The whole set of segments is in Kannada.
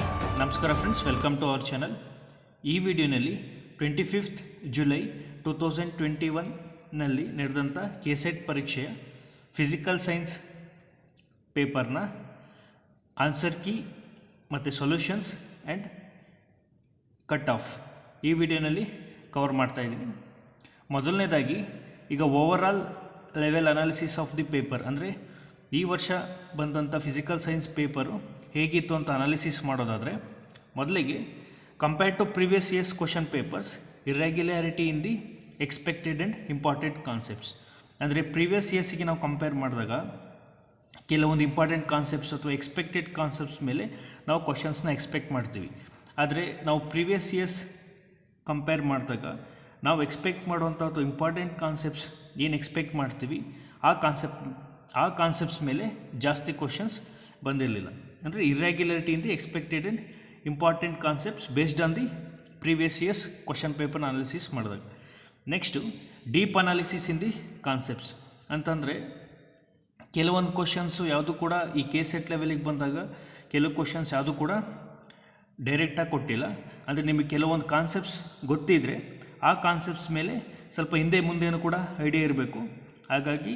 ಹಾಯ್ ನಮಸ್ಕಾರ friends, welcome to our channel. ಈ ವಿಡಿಯೋನಲ್ಲಿ 25 ಜುಲೈ 2021ನಲ್ಲಿ ನಡೆದಂಥ ಕೆಸೆಟ್ ಪರೀಕ್ಷೆಯ ಫಿಸಿಕಲ್ ಸೈನ್ಸ್ ಪೇಪರ್ನ ಆನ್ಸರ್ ಕೀ ಮತ್ತು ಸೊಲ್ಯೂಷನ್ಸ್ ಆ್ಯಂಡ್ ಕಟ್ ಆಫ್ ಈ ವಿಡಿಯೋನಲ್ಲಿ ಕವರ್ ಮಾಡ್ತಾಯಿದ್ದೀನಿ. ಮೊದಲನೇದಾಗಿ ಈಗ overall level analysis of the paper, ಅಂದರೆ ಈ ವರ್ಷ ಬಂದಂಥ ಫಿಸಿಕಲ್ ಸೈನ್ಸ್ ಪೇಪರು ಹೇಗಿತ್ತು ಅಂತ ಅನಾಲಿಸಿಸ್ ಮಾಡೋದಾದರೆ, ಮೊದಲಿಗೆ compared to previous years question papers, irregularity in the expected and important concepts. ಅಂದರೆ ಪ್ರಿವಿಯಸ್ ಇಯರ್ಸಿಗೆ ನಾವು ಕಂಪೇರ್ ಮಾಡಿದಾಗ ಕೆಲವೊಂದು ಇಂಪಾರ್ಟೆಂಟ್ ಕಾನ್ಸೆಪ್ಟ್ಸ್ ಅಥವಾ ಎಕ್ಸ್ಪೆಕ್ಟೆಡ್ ಕಾನ್ಸೆಪ್ಟ್ಸ್ ಮೇಲೆ ನಾವು ಕ್ವಶನ್ಸ್ನ ಎಕ್ಸ್ಪೆಕ್ಟ್ ಮಾಡ್ತೀವಿ. ಆದರೆ ನಾವು ಪ್ರಿವಿಯಸ್ ಇಯರ್ಸ್ ಕಂಪೇರ್ ಮಾಡಿದಾಗ ನಾವು ಎಕ್ಸ್ಪೆಕ್ಟ್ ಮಾಡುವಂಥ ಅಥವಾ ಇಂಪಾರ್ಟೆಂಟ್ ಕಾನ್ಸೆಪ್ಟ್ಸ್ ಏನು ಎಕ್ಸ್ಪೆಕ್ಟ್ ಮಾಡ್ತೀವಿ ಆ ಕಾನ್ಸೆಪ್ಟ್ಸ್ ಮೇಲೆ ಜಾಸ್ತಿ ಕ್ವಶನ್ಸ್ ಬಂದಿರಲಿಲ್ಲ. ಅಂದರೆ irregularity in the expected and important concepts based on the previous years question paper analysis ಮಾಡಿದಾಗ. Next deep analysis in the concepts ಅಂತಂದರೆ, ಕೆಲವೊಂದು ಕ್ವಶನ್ಸು ಯಾವುದು ಕೂಡ ಈ ಕೆಸೆಟ್ ಲೆವೆಲಿಗೆ ಬಂದಾಗ ಕೆಲವು ಕ್ವಶನ್ಸ್ ಯಾವುದು ಕೂಡ ಡೈರೆಕ್ಟಾಗಿ ಕೊಟ್ಟಿಲ್ಲ. ಅಂದರೆ ನಿಮಗೆ ಕೆಲವೊಂದು ಕಾನ್ಸೆಪ್ಟ್ಸ್ ಗೊತ್ತಿದ್ದರೆ ಆ ಕಾನ್ಸೆಪ್ಟ್ಸ್ ಮೇಲೆ ಸ್ವಲ್ಪ ಹಿಂದೆ ಮುಂದೆನೂ ಕೂಡ ಐಡಿಯಾ ಇರಬೇಕು. ಹಾಗಾಗಿ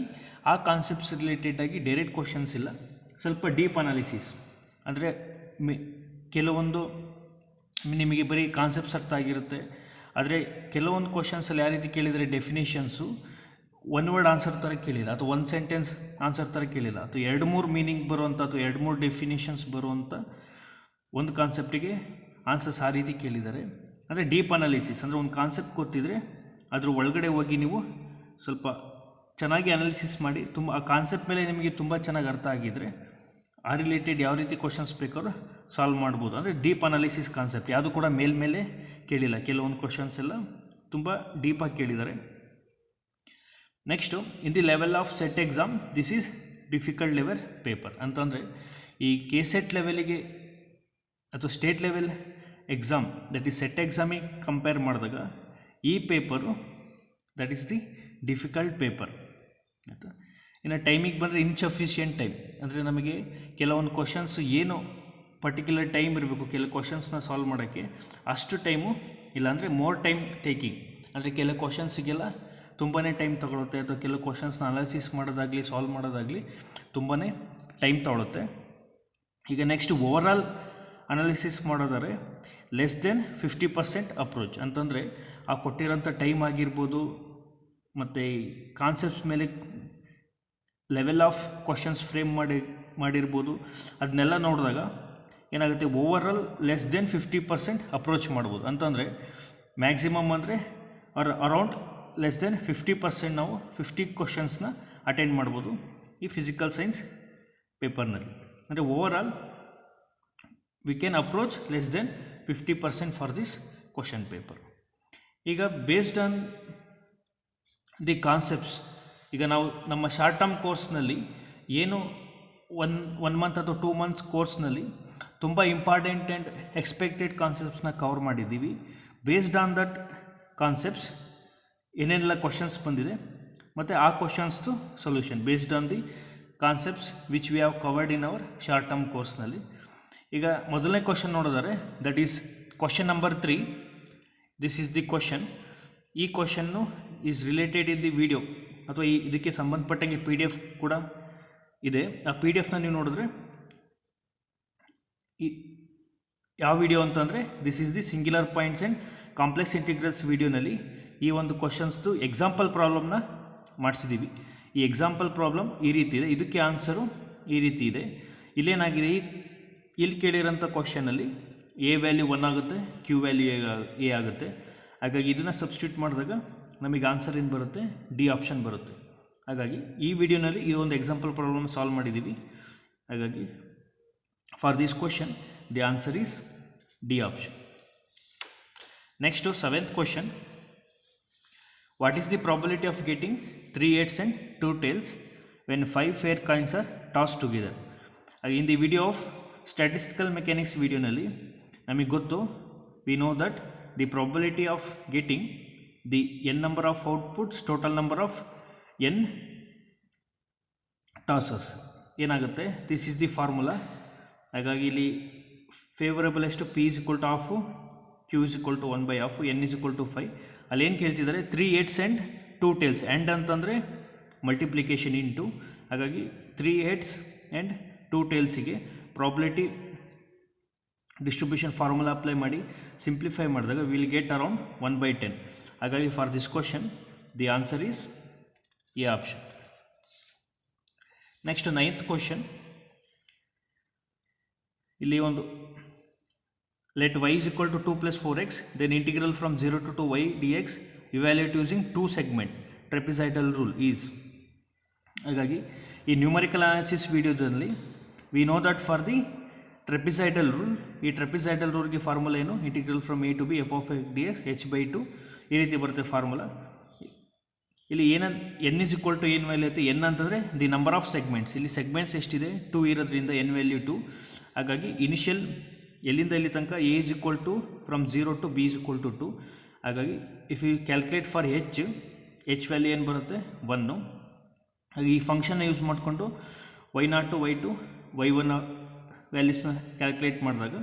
ಆ ಕಾನ್ಸೆಪ್ಟ್ಸ್ ರಿಲೇಟೆಡಾಗಿ ಡೈರೆಕ್ಟ್ ಕ್ವಶನ್ಸ್ ಇಲ್ಲ, ಸ್ವಲ್ಪ ಡೀಪ್ ಅನಾಲಿಸಿಸ್. ಅಂದರೆ ಕೆಲವೊಂದು ನಿಮಗೆ ಬರೀ ಕಾನ್ಸೆಪ್ಟ್ಸ್ ಅರ್ಥ ಆಗಿರುತ್ತೆ. ಆದರೆ ಕೆಲವೊಂದು ಕ್ವಶನ್ಸಲ್ಲಿ ಯಾವ ರೀತಿ ಕೇಳಿದರೆ ಡೆಫಿನೇಷನ್ಸು ಒನ್ ವರ್ಡ್ ಆನ್ಸರ್ ಥರ ಕೇಳಿಲ್ಲ, ಅಥವಾ ಒಂದು ಸೆಂಟೆನ್ಸ್ ಆನ್ಸರ್ ಥರ ಕೇಳಿಲ್ಲ, ಅಥವಾ 2-3 ಮೀನಿಂಗ್ ಬರುವಂಥ ಅಥವಾ 2-3 ಡೆಫಿನೇಷನ್ಸ್ ಬರುವಂಥ ಒಂದು ಕಾನ್ಸೆಪ್ಟಿಗೆ ಆನ್ಸರ್ಸ್ ಆ ರೀತಿ ಕೇಳಿದ್ದಾರೆ. ಅಂದರೆ ಡೀಪ್ ಅನಾಲಿಸಿಸ್ ಅಂದರೆ ಒಂದು ಕಾನ್ಸೆಪ್ಟ್ ಗೊತ್ತಿದ್ದರೆ ಅದ್ರ ಒಳಗಡೆ ಹೋಗಿ ನೀವು ಸ್ವಲ್ಪ ಚೆನ್ನಾಗಿ ಅನಾಲಿಸಿಸ್ ಮಾಡಿ, ಆ ಕಾನ್ಸೆಪ್ಟ್ ಮೇಲೆ ನಿಮಗೆ ತುಂಬ ಚೆನ್ನಾಗಿ ಅರ್ಥ ಆಗಿದ್ದರೆ ಆ ರಿಲೇಟೆಡ್ ಯಾವ ರೀತಿ ಕ್ವಶನ್ಸ್ ಬೇಕಾದ್ರೂ ಸಾಲ್ವ್ ಮಾಡ್ಬೋದು. ಅಂದರೆ ಡೀಪ್ ಅನಾಲಿಸಿಸ್ ಕಾನ್ಸೆಪ್ಟ್ ಯಾವುದು ಕೂಡ ಮೇಲ್ಮೇಲೆ ಕೇಳಿಲ್ಲ, ಕೆಲವೊಂದು ಕ್ವಶನ್ಸ್ ಎಲ್ಲ ತುಂಬ ಡೀಪಾಗಿ ಕೇಳಿದ್ದಾರೆ. Next in the level of SET exam, this is difficult level paper. ಅಂತಂದರೆ ಈ ಕೆಸೆಟ್ ಲೆವೆಲಿಗೆ ಅಥವಾ state level exam, that is SET ಎಕ್ಸಾಮಿಗೆ ಕಂಪೇರ್ ಮಾಡಿದಾಗ ಈ paper that is the difficult paper. ಆಯಿತಾ. ಇನ್ನು ಟೈಮಿಗೆ ಬಂದರೆ ಇನ್ಸಫಿಷಿಯೆಂಟ್ ಟೈಮ್, ಅಂದರೆ ನಮಗೆ ಕೆಲವೊಂದು ಕ್ವಶನ್ಸ್ ಏನು ಪರ್ಟಿಕ್ಯುಲರ್ ಟೈಮ್ ಇರಬೇಕು ಕೆಲವು ಕ್ವಶನ್ಸ್ನ ಸಾಲ್ವ್ ಮಾಡೋಕ್ಕೆ, ಅಷ್ಟು ಟೈಮು ಇಲ್ಲಾಂದರೆ ಮೋರ್ ಟೈಮ್ ಟೇಕಿಂಗ್. ಅಂದರೆ ಕೆಲವು ಕ್ವಶನ್ಸಿಗೆಲ್ಲ ತುಂಬಾ ಟೈಮ್ ತೊಗೊಳುತ್ತೆ, ಅಥವಾ ಕೆಲವು ಕ್ವಶನ್ಸ್ನ ಅನಾಲಿಸಿಸ್ ಮಾಡೋದಾಗಲಿ ಸಾಲ್ವ್ ಮಾಡೋದಾಗಲಿ ತುಂಬಾ ಟೈಮ್ ತೊಗೊಳುತ್ತೆ. ಈಗ ನೆಕ್ಸ್ಟ್ ಓವರಾಲ್ ಅನಾಲಿಸಿಸ್ ಮಾಡೋದಾದರೆ ಲೆಸ್ ದೆನ್ 50% ಅಪ್ರೋಚ್. ಅಂತಂದರೆ ಆ ಕೊಟ್ಟಿರೋಂಥ ಟೈಮ್ ಆಗಿರ್ಬೋದು ಮತ್ತು ಕಾನ್ಸೆಪ್ಟ್ಸ್ ಮೇಲೆ ಲೆವೆಲ್ ಆಫ್ ಕ್ವಶನ್ಸ್ ಫ್ರೇಮ್ ಮಾಡಿರ್ಬೋದು, ಅದನ್ನೆಲ್ಲ ನೋಡಿದಾಗ ಏನಾಗುತ್ತೆ, ಓವರಾಲ್ ಲೆಸ್ ದೆನ್ 50% ಅಪ್ರೋಚ್ ಮಾಡ್ಬೋದು. ಅಂತಂದರೆ ಮ್ಯಾಕ್ಸಿಮಮ್ ಅಂದರೆ ಅರೌಂಡ್ ಲೆಸ್ ದೆನ್ 50% ನಾವು 50 ಕ್ವಶನ್ಸ್ನ ಅಟೆಂಡ್ ಮಾಡ್ಬೋದು ಈ ಫಿಸಿಕಲ್ ಸೈನ್ಸ್ ಪೇಪರ್ನಲ್ಲಿ. ಅಂದರೆ overall we can approach less than 50% for this question paper. ಈಗ ಬೇಸ್ಡ್ ಆನ್ ದಿ ಕಾನ್ಸೆಪ್ಟ್ಸ್, ಈಗ ನಾವು ನಮ್ಮ ಶಾರ್ಟ್ ಟರ್ಮ್ ಕೋರ್ಸ್ನಲ್ಲಿ ಏನು ಒನ್ ಮಂತ್ ಅಥವಾ 2 ಮಂತ್ಸ್ ಕೋರ್ಸ್ನಲ್ಲಿ ತುಂಬ ಇಂಪಾರ್ಟೆಂಟ್ ಆ್ಯಂಡ್ ಎಕ್ಸ್ಪೆಕ್ಟೆಡ್ ಕಾನ್ಸೆಪ್ಟ್ಸ್ನ ಕವರ್ ಮಾಡಿದ್ದೀವಿ. ಬೇಸ್ಡ್ ಆನ್ ದಟ್ ಕಾನ್ಸೆಪ್ಟ್ಸ್ ಏನೇನೆಲ್ಲ ಕ್ವಶನ್ಸ್ ಬಂದಿದೆ ಮತ್ತು ಆ ಕ್ವಶನ್ಸ್ದು solution based on the concepts which we have covered in our short term ಕೋರ್ಸ್ನಲ್ಲಿ. ಈಗ ಮೊದಲನೇ ಕ್ವಶನ್ ನೋಡಿದರೆ that is question number 3. This is the question. ಈ question is related in the video, ಅಥವಾ ಇದಕ್ಕೆ ಸಂಬಂಧಪಟ್ಟಂಗೆ PDF ಕೂಡ ಇದೆ. ಆ PDFನ ನೀವು ನೋಡಿದ್ರೆ ಯಾವ ವಿಡಿಯೋ ಅಂತಂದರೆ this is the singular points and complex integrals ವಿಡಿಯೋನಲ್ಲಿ ಈ ಒಂದು ಕ್ವಶನ್ಸ್ದು ಎಕ್ಸಾಂಪಲ್ ಪ್ರಾಬ್ಲಮ್ನ ಮಾಡಿಸಿದ್ದೀವಿ. ಈ ಎಕ್ಸಾಂಪಲ್ ಪ್ರಾಬ್ಲಮ್ ಈ ರೀತಿ ಇದೆ, ಇದಕ್ಕೆ ಆನ್ಸರು ಈ ರೀತಿ ಇದೆ. ಇಲ್ಲೇನಾಗಿದೆ, ಇಲ್ಲಿ ಕೇಳಿರೋಂಥ ಕ್ವಶನಲ್ಲಿ A ವ್ಯಾಲ್ಯೂ 1 ಆಗುತ್ತೆ, Q ವ್ಯಾಲ್ಯೂ A ಆಗುತ್ತೆ. ಹಾಗಾಗಿ ಇದನ್ನು ಸಬ್ಸ್ಟಿಟ್ಯೂಟ್ ಮಾಡಿದಾಗ ನಮಗೆ ಆನ್ಸರ್ ಏನು ಬರುತ್ತೆ, ಡಿ ಆಪ್ಷನ್ ಬರುತ್ತೆ. ಹಾಗಾಗಿ ಈ ವಿಡಿಯೋನಲ್ಲಿ ಈ ಒಂದು ಎಕ್ಸಾಂಪಲ್ ಪ್ರಾಬ್ಲಮ್ ಸಾಲ್ವ್ ಮಾಡಿದ್ದೀವಿ. ಹಾಗಾಗಿ for this question the answer is D option. Next 7th question. What is the probability of getting 3 8s and 2 tails when 5 fair coins are tossed together? In the video of statistical mechanics ವಿಡಿಯೋನಲ್ಲಿ ನಮಗೆ ಗೊತ್ತು, V know that the probability of getting the n number of outputs, total number of n tosses ಏನಾಗುತ್ತೆ, ದಿಸ್ ಈಸ್ ದಿ ಫಾರ್ಮುಲಾ. ಹಾಗಾಗಿ ಇಲ್ಲಿ ಫೇವರಬಲ್ ಎಷ್ಟು P is equal to half, Q is equal to 1/2, N is equal to 5. ಅಲ್ಲಿ ಏನು ಕೇಳ್ತಿದ್ದಾರೆ 3 heads ಆ್ಯಂಡ್ 2 tails. ಆ್ಯಂಡ್ ಅಂತಂದರೆ ಮಲ್ಟಿಪ್ಲಿಕೇಶನ್ ಇಂಟು, ಹಾಗಾಗಿ 3 heads ಆ್ಯಂಡ್ 2 tailsಗೆ ಪ್ರಾಬಿಲಿಟಿ ಡಿಸ್ಟ್ರಿಬ್ಯೂಷನ್ ಫಾರ್ಮುಲಾ ಅಪ್ಲೈ ಮಾಡಿ ಸಿಂಪ್ಲಿಫೈ ಮಾಡಿದಾಗ ವಿಲ್ ಗೆಟ್ ಅರೌಂಡ್ 1/10. ಹಾಗಾಗಿ for this question the answer is A option. Next 9th question. ಇಲ್ಲಿ ಒಂದು let y is equal to 2 plus 4x, then integral from 0 to 2y dx evaluate using 2 segment trapezoidal rule is. ಹಾಗಾಗಿ ಈ ನ್ಯೂಮರಿಕಲ್ ಅನಾಲಿಸಿಸ್ ವಿಡಿಯೋದಲ್ಲಿ we know that for the trapezoidal rule, ಈ ಟ್ರೆಪಿಸೈಡಲ್ ರೂಲ್ಗೆ ಫಾರ್ಮುಲಾ ಏನು, integral from a to b f of x dx h/2 ಈ ರೀತಿ ಬರುತ್ತೆ ಫಾರ್ಮುಲಾ. ಇಲ್ಲಿ n ಇಸ್ ಈಕ್ವಲ್ ಟು ಏನು ವ್ಯಾಲ್ಯೂ ಐತೆ, n ಅಂತಂದರೆ ದಿ ನಂಬರ್ ಆಫ್ ಸೆಗ್ಮೆಂಟ್ಸ್. ಇಲ್ಲಿ ಸೆಗ್ಮೆಂಟ್ಸ್ ಎಷ್ಟಿದೆ 2 ಇರೋದ್ರಿಂದ n ವ್ಯಾಲ್ಯೂ 2. ಹಾಗಾಗಿ ಇನಿಷಿಯಲ್ ಎಲ್ಲಿಂದ ಇಲ್ಲಿ ತನಕ a is equal to from 0 to b is equal to 2. ಹಾಗಾಗಿ if you calculate for h value ಏನು ಬರುತ್ತೆ 1. ಹಾಗೆ ಈ ಫಂಕ್ಷನ್ನ ಯೂಸ್ ಮಾಡಿಕೊಂಡು y0 to y2 y1 ವ್ಯಾಲ್ಯೂಸ್ನ ಕ್ಯಾಲ್ಕುಲೇಟ್ ಮಾಡಿದಾಗ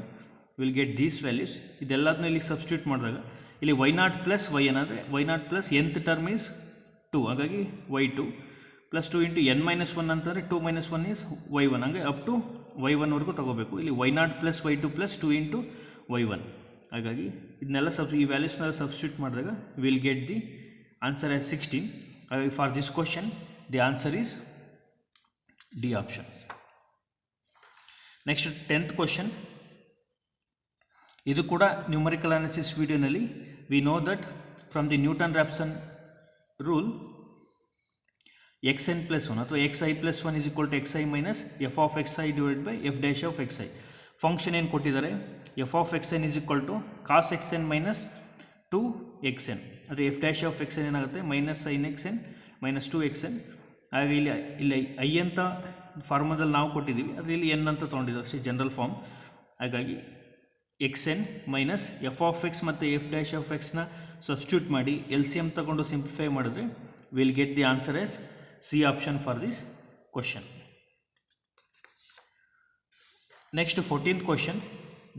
ವಿಲ್ ಗೆಟ್ ದೀಸ್ ವ್ಯಾಲ್ಯೂಸ್. ಇದೆಲ್ಲದನ್ನೂ ಇಲ್ಲಿ ಸಬ್ಸ್ಟಿಟ್ಯೂಟ್ ಮಾಡಿದಾಗ ಇಲ್ಲಿ y0 ಪ್ಲಸ್ yn ಅಂದರೆ y0 plus nth term is 2. ಹಾಗಾಗಿ y2 ಪ್ಲಸ್ 2 ಇಂಟು n-1 ಅಂತಂದರೆ 2 - 1 ಈಸ್ y1. ಹಂಗೆ ಅಪ್ ಟು y1ವರೆಗೂ ತೊಗೋಬೇಕು. ಇಲ್ಲಿ y0 plus y2 plus 2 into y1. ಹಾಗಾಗಿ ಇದನ್ನೆಲ್ಲ ಈ ವ್ಯಾಲ್ಯೂಸ್ನೆಲ್ಲ ಸಬ್ಸ್ಟಿಟ್ಯೂಟ್ ಮಾಡಿದಾಗ will get the answer as 16. ಹಾಗಾಗಿ for this question the answer is D option. Next 10th question. ಇದು ಕೂಡ ನ್ಯೂಮರಿಕಲ್ ಅನಾಲಿಸಿಸ್ ವಿಡಿಯೋನಲ್ಲಿ we know that from the Newton Raphson rule xn plus 1 ಅಥವಾ xi plus 1 is equal to xi minus F of xi divide by F dash of xi. Function ಏನು ಕೊಟ್ಟಿದ್ದಾರೆ, F of xn is equal to cos xn minus 2xn. ಅಂದರೆ ಎಫ್ ಡ್ಯಾಶ್ ಆಫ್ xn ಏನಾಗುತ್ತೆ minus sin xn minus 2xn. ಹಾಗೆ ಇಲ್ಲಿ ಐ ಅಂತ ಫಾರ್ಮದಲ್ಲಿ ನಾವು ಕೊಟ್ಟಿದ್ದೀವಿ, ಆದರೆ ಇಲ್ಲಿ ಎನ್ ಅಂತ ತೊಗೊಂಡಿದ್ದೀವಿ ಅಷ್ಟೇ ಜನರಲ್ ಫಾರ್ಮ್. ಹಾಗಾಗಿ xn minus F of X ಮತ್ತು ಎಫ್ ಡ್ಯಾಶ್ ಆಫ್ ಎಕ್ಸ್ನ ಸಬ್ಸ್ಟಿಟ್ಯೂಟ್ ಮಾಡಿ ಎಲ್ ಸಿ ಎಮ್ ತಗೊಂಡು ಸಿಂಪ್ಲಿಫೈ ಮಾಡಿದ್ರೆ will get the answer as C option for this question. Next 14th question.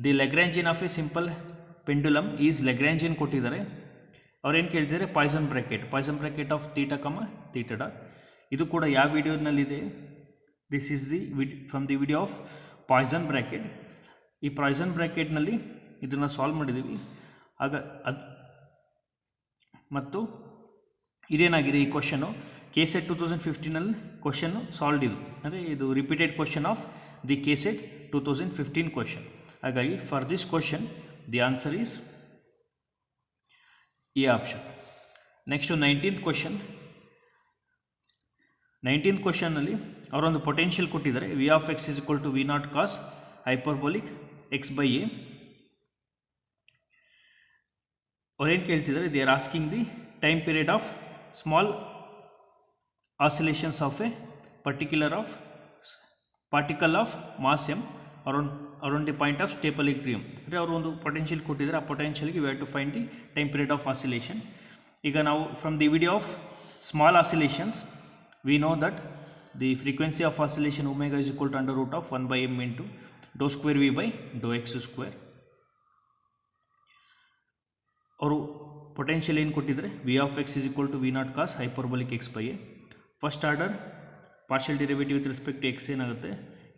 The Lagrangian of a simple pendulum is Lagrangian ಕೊಟ್ಟಿದ್ದಾರೆ. ಅವ್ರೇನು ಕೇಳ್ತಿದ್ದಾರೆ Poisson bracket of theta comma theta dot. ಇದು ಕೂಡ ಯಾವ ವಿಡಿಯೋನಲ್ಲಿದೆ, this is the from the video of Poisson bracket. ಈ ಪಾಯ್ಸನ್ ಬ್ರ್ಯಾಕೆಟ್ನಲ್ಲಿ ಇದನ್ನು ಸಾಲ್ವ್ ಮಾಡಿದ್ದೀವಿ. ಆಗ ಮತ್ತು ಇದೇನಾಗಿದೆ ಈ ಕ್ವಶನು KSET 2015 ಕ್ವಶನ್ನು ಸಾಲ್ವ್ ಇದು, ಅಂದರೆ ಇದು repeated question of the KSET 2015 question. ಹಾಗಾಗಿ for this question the answer is A option. Next 19th question. 19th ಕ್ವಶನ್ನಲ್ಲಿ ಅವರೊಂದು ಪೊಟೆನ್ಷಿಯಲ್ ಕೊಟ್ಟಿದ್ದಾರೆ, V of X is equal to V0 cos hyperbolic x/a. ಅವ್ರೇನು ಕೇಳ್ತಿದ್ದಾರೆ, they are asking the time period of small oscillations of a particle of mass m around the point of stable equilibrium. ಅಂದರೆ ಅವರು ಒಂದು ಪೊಟೆನ್ಷಿಯಲ್ ಕೊಟ್ಟಿದ್ದಾರೆ, ಆ ಪೊಟೆನ್ಷಿಯಲ್ಗೆ we have to find the time period of oscillation. ಈಗ ನಾವು from the video of small oscillations we know that the frequency of oscillation omega is equal to under root of 1/m into do square V by do X square. ಅವರು ಪೊಟೆನ್ಷಿಯಲ್ ಏನು ಕೊಟ್ಟಿದ್ದಾರೆ, V of X is equal to V0 cos hyperbolic x/a. First order partial derivative with respect to X ಏನಾಗುತ್ತೆ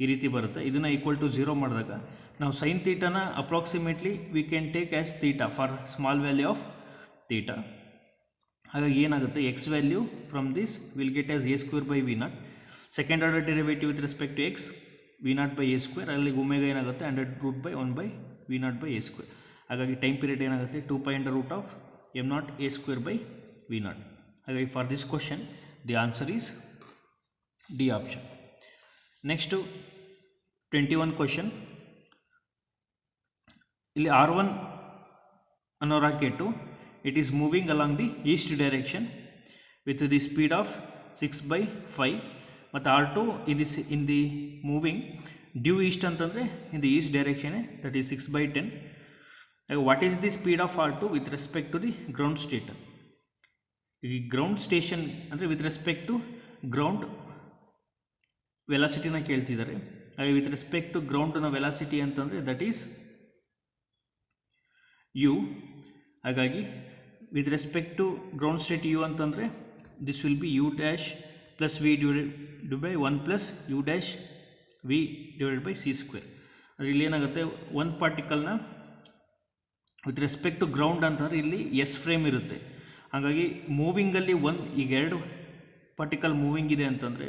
ಈ ರೀತಿ ಬರುತ್ತೆ. ಇದನ್ನು ಈಕ್ವಲ್ ಟು 0 ಮಾಡಿದಾಗ ನಾವು ಸೈನ್ ಥೀಟಾನ approximately we can take as theta for small value of theta. ಹಾಗಾಗಿ ಏನಾಗುತ್ತೆ X value from this will get as a square by V0. Second order derivative with respect to X V0 by a square, ಅಲ್ಲಿ ಒಮೆಗಾ ಏನಾಗುತ್ತೆ √1/1/V0/a². ಹಾಗಾಗಿ ಟೈಮ್ ಪೀರಿಯಡ್ ಏನಾಗುತ್ತೆ 2π√m0 a square by V0. ಹಾಗಾಗಿ for this question the answer is D option. Next 21 question. ಇಲ್ಲಿ R1 ಅನ್ನೋ rocket it is moving along the east direction with the speed of 6/5 ಮತ್ತು R2 in the moving due east ಅಂತಂದರೆ in the east direction that is 6/10. What is the speed of R2 with respect to the ground state. ಈ ಗ್ರೌಂಡ್ ಸ್ಟೇಷನ್ ಅಂದರೆ ವಿತ್ ರೆಸ್ಪೆಕ್ಟ್ ಟು ಗ್ರೌಂಡ್ ವೆಲಾಸಿಟಿನ ಕೇಳ್ತಿದ್ದಾರೆ. ಹಾಗೆ ವಿತ್ ರೆಸ್ಪೆಕ್ಟ್ ಟು ಗ್ರೌಂಡ್ನ ವೆಲಾಸಿಟಿ ಅಂತಂದರೆ ದಟ್ ಈಸ್ ಯು. ಹಾಗಾಗಿ with respect to ground state U ಅಂತಂದರೆ this will be U dash plus V divided by 1 plus U dash V divided by C square. ಅಂದರೆ ಇಲ್ಲಿ ಏನಾಗುತ್ತೆ, ಒಂದು ಪಾರ್ಟಿಕಲ್ನ ವಿತ್ ರೆಸ್ಪೆಕ್ಟ್ ಟು ಗ್ರೌಂಡ್ ಅಂತಂದರೆ ಇಲ್ಲಿ ಎಸ್ ಫ್ರೇಮ್ ಇರುತ್ತೆ. ಹಾಗಾಗಿ ಮೂವಿಂಗಲ್ಲಿ ಈಗ ಎರಡು ಪಾರ್ಟಿಕಲ್ ಮೂವಿಂಗ್ ಇದೆ ಅಂತಂದರೆ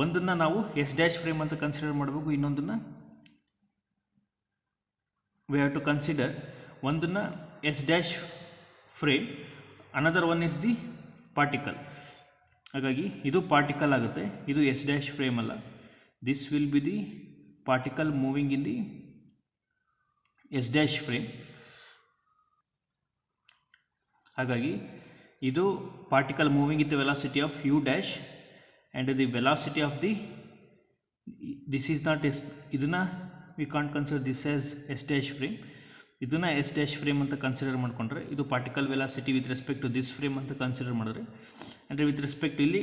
ಒಂದನ್ನು ನಾವು ಎಸ್ ಡ್ಯಾಶ್ ಫ್ರೇಮ್ ಅಂತ ಕನ್ಸಿಡರ್ ಮಾಡಬೇಕು, ಇನ್ನೊಂದನ್ನು ವಿ ಹ್ಯಾವ್ ಟು ಕನ್ಸಿಡರ್ ಒಂದನ್ನು S dash frame, another one is the particle. ಹಾಗಾಗಿ ಇದು ಪಾರ್ಟಿಕಲ್ ಆಗುತ್ತೆ, ಇದು ಎಸ್ ಡ್ಯಾಶ್ ಫ್ರೇಮ್ ಅಲ್ಲ. This will be the particle moving in the S dash frame. ಹಾಗಾಗಿ ಇದು particle moving in the velocity of U dash and the velocity of the this is not S, ಇದನ್ನು we can't consider this as S dash frame. ಇದನ್ನು ಎಸ್ ಡ್ಯಾಶ್ ಫ್ರೇಮ್ ಅಂತ ಕನ್ಸಿಡರ್ ಮಾಡಿಕೊಂಡ್ರೆ ಇದು particle velocity with respect to this frame ಅಂತ ಕನ್ಸಿಡರ್ ಮಾಡಿದ್ರೆ, ಅಂದರೆ ವಿತ್ ರೆಸ್ಪೆಕ್ಟ್ ಇಲ್ಲಿ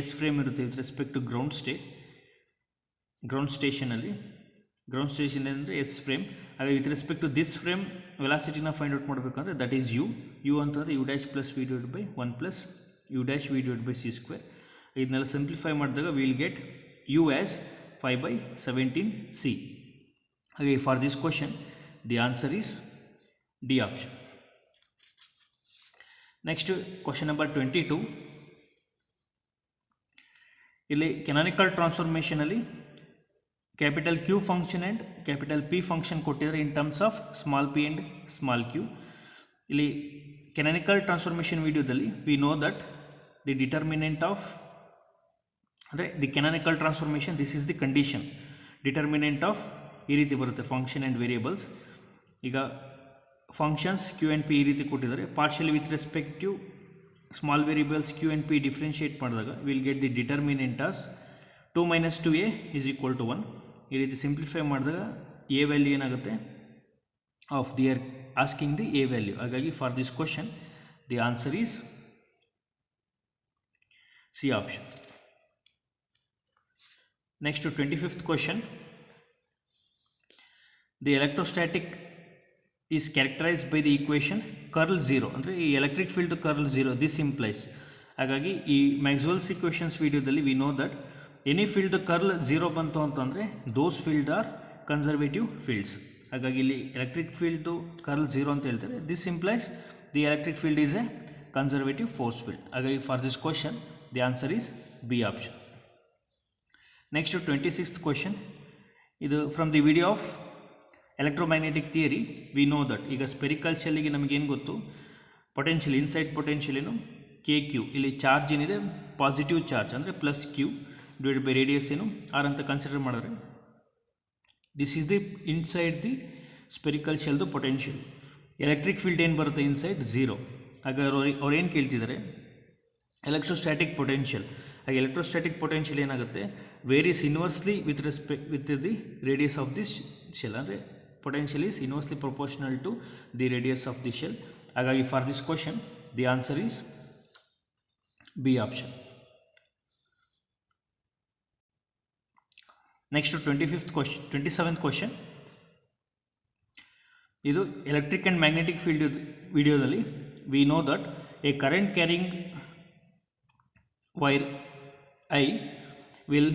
ಎಸ್ ಫ್ರೇಮ್ ಇರುತ್ತೆ ವಿತ್ ರೆಸ್ಪೆಕ್ಟ್ ಟು ಗ್ರೌಂಡ್ ಸ್ಟೇಷನಲ್ಲಿ ಗ್ರೌಂಡ್ ಸ್ಟೇಷನ್ ಅಂದರೆ ಎಸ್ ಫ್ರೇಮ್. ಹಾಗೆ with respect to this frame ವೆಲಾಸಿಟಿನ ಫೈಂಡ್ ಔಟ್ ಮಾಡಬೇಕಂದ್ರೆ ದಟ್ ಈಸ್ ಯು ಅಂತಂದರೆ U dash plus V divide by 1 plus U dash V divide by C square. ಇದನ್ನೆಲ್ಲ ಸಿಂಪ್ಲಿಫೈ ಮಾಡಿದಾಗ will get U as 5/17c. ಹಾಗೆ for this question the answer is D option. Next question number 22. ಇಲ್ಲಿ ಕೆನಾನಿಕಲ್ ಟ್ರಾನ್ಸ್ಫಾರ್ಮೇಷನಲ್ಲಿ capital Q function and capital P function ಕೊಟ್ಟಿದ್ದಾರೆ in terms of small P and small Q. ಇಲ್ಲಿ ಕೆನಾನಿಕಲ್ ಟ್ರಾನ್ಸ್ಫಾರ್ಮೇಷನ್ ವಿಡಿಯೋದಲ್ಲಿ we know that the determinant of, ಅಂದರೆ the canonical transformation this is the condition. Determinant of ಈ ರೀತಿ ಬರುತ್ತೆ, ಫಂಕ್ಷನ್ ಆ್ಯಂಡ್ ವೇರಿಯೇಬಲ್ಸ್. ಈಗ ಫಂಕ್ಷನ್ಸ್ ಕ್ಯೂ ಆ್ಯಂಡ್ ಪಿ ಈ ರೀತಿ ಕೊಟ್ಟಿದ್ದಾರೆ. Partially with respect to small variables Q and P differentiate ಮಾಡಿದಾಗ will get the determinant as 2 - 2a is equal to 1. ಈ ರೀತಿ ಸಿಂಪ್ಲಿಫೈ ಮಾಡಿದಾಗ ಎ ವ್ಯಾಲ್ಯೂ ಏನಾಗುತ್ತೆ of the are asking the A value. ಹಾಗಾಗಿ for this question the answer is C option. Next 25th question. The electrostatic is characterised by the equation curl 0, ಅಂದರೆ ಈ electric field curl 0 this implies. ಹಾಗಾಗಿ ಈ ಮ್ಯಾಕ್ಸ್ವೆಲ್ಸ್ ಈಕ್ವೇಷನ್ಸ್ ವಿಡಿಯೋದಲ್ಲಿ we know that any field curl 0 ಬಂತು ಅಂತಂದರೆ those field are conservative fields. ಹಾಗಾಗಿ ಇಲ್ಲಿ ಎಲೆಕ್ಟ್ರಿಕ್ ಫೀಲ್ಡು ಕರ್ಲ್ 0 ಅಂತ ಹೇಳ್ತಾರೆ. This implies the electric field is a conservative force field. ಹಾಗಾಗಿ for this question the answer is B option. Next 26th question. ಇದು from the video of electromagnetic theory we know that, ಈಗ ಸ್ಪೆರಿಕಲ್ ಶೆಲ್ಲಿಗೆ ನಮಗೇನು ಗೊತ್ತು, ಪೊಟೆನ್ಷಿಯಲ್ ಇನ್ಸೈಡ್ ಪೊಟೆನ್ಷಿಯಲ್ ಏನು ಕೆ ಕ್ಯೂ. ಇಲ್ಲಿ ಚಾರ್ಜ್ ಏನಿದೆ ಪಾಸಿಟಿವ್ ಚಾರ್ಜ್ ಅಂದರೆ plus q divide by radius ಏನು ಆರ್ ಅಂತ ಕನ್ಸಿಡರ್ ಮಾಡಿದ್ರೆ this is the inside the spherical ಶೆಲ್ದು ಪೊಟೆನ್ಷಿಯಲ್. ಎಲೆಕ್ಟ್ರಿಕ್ ಫೀಲ್ಡ್ ಏನು ಬರುತ್ತೆ ಇನ್ಸೈಡ್ 0. ಹಾಗಾಗಿ ಅವ್ರು ಏನು ಕೇಳ್ತಿದ್ದಾರೆ, ಎಲೆಕ್ಟ್ರೋಸ್ಟ್ಯಾಟಿಕ್ ಪೊಟೆನ್ಷಿಯಲ್. ಹಾಗೆ ಎಲೆಕ್ಟ್ರೋಸ್ಟ್ಯಾಟಿಕ್ ಪೊಟೆನ್ಷಿಯಲ್ ಏನಾಗುತ್ತೆ varies inversely with the radius of this shell, ಅಂದರೆ potential is inversely proportional to the radius of the shell. ಹಾಗಾಗಿ for this question the answer is B option. Next 27th question. ಇದು ಎಲೆಕ್ಟ್ರಿಕ್ ಆ್ಯಂಡ್ ಮ್ಯಾಗ್ನೆಟಿಕ್ ಫೀಲ್ಡ್ ವಿಡಿಯೋದಲ್ಲಿ we know that a current carrying wire I will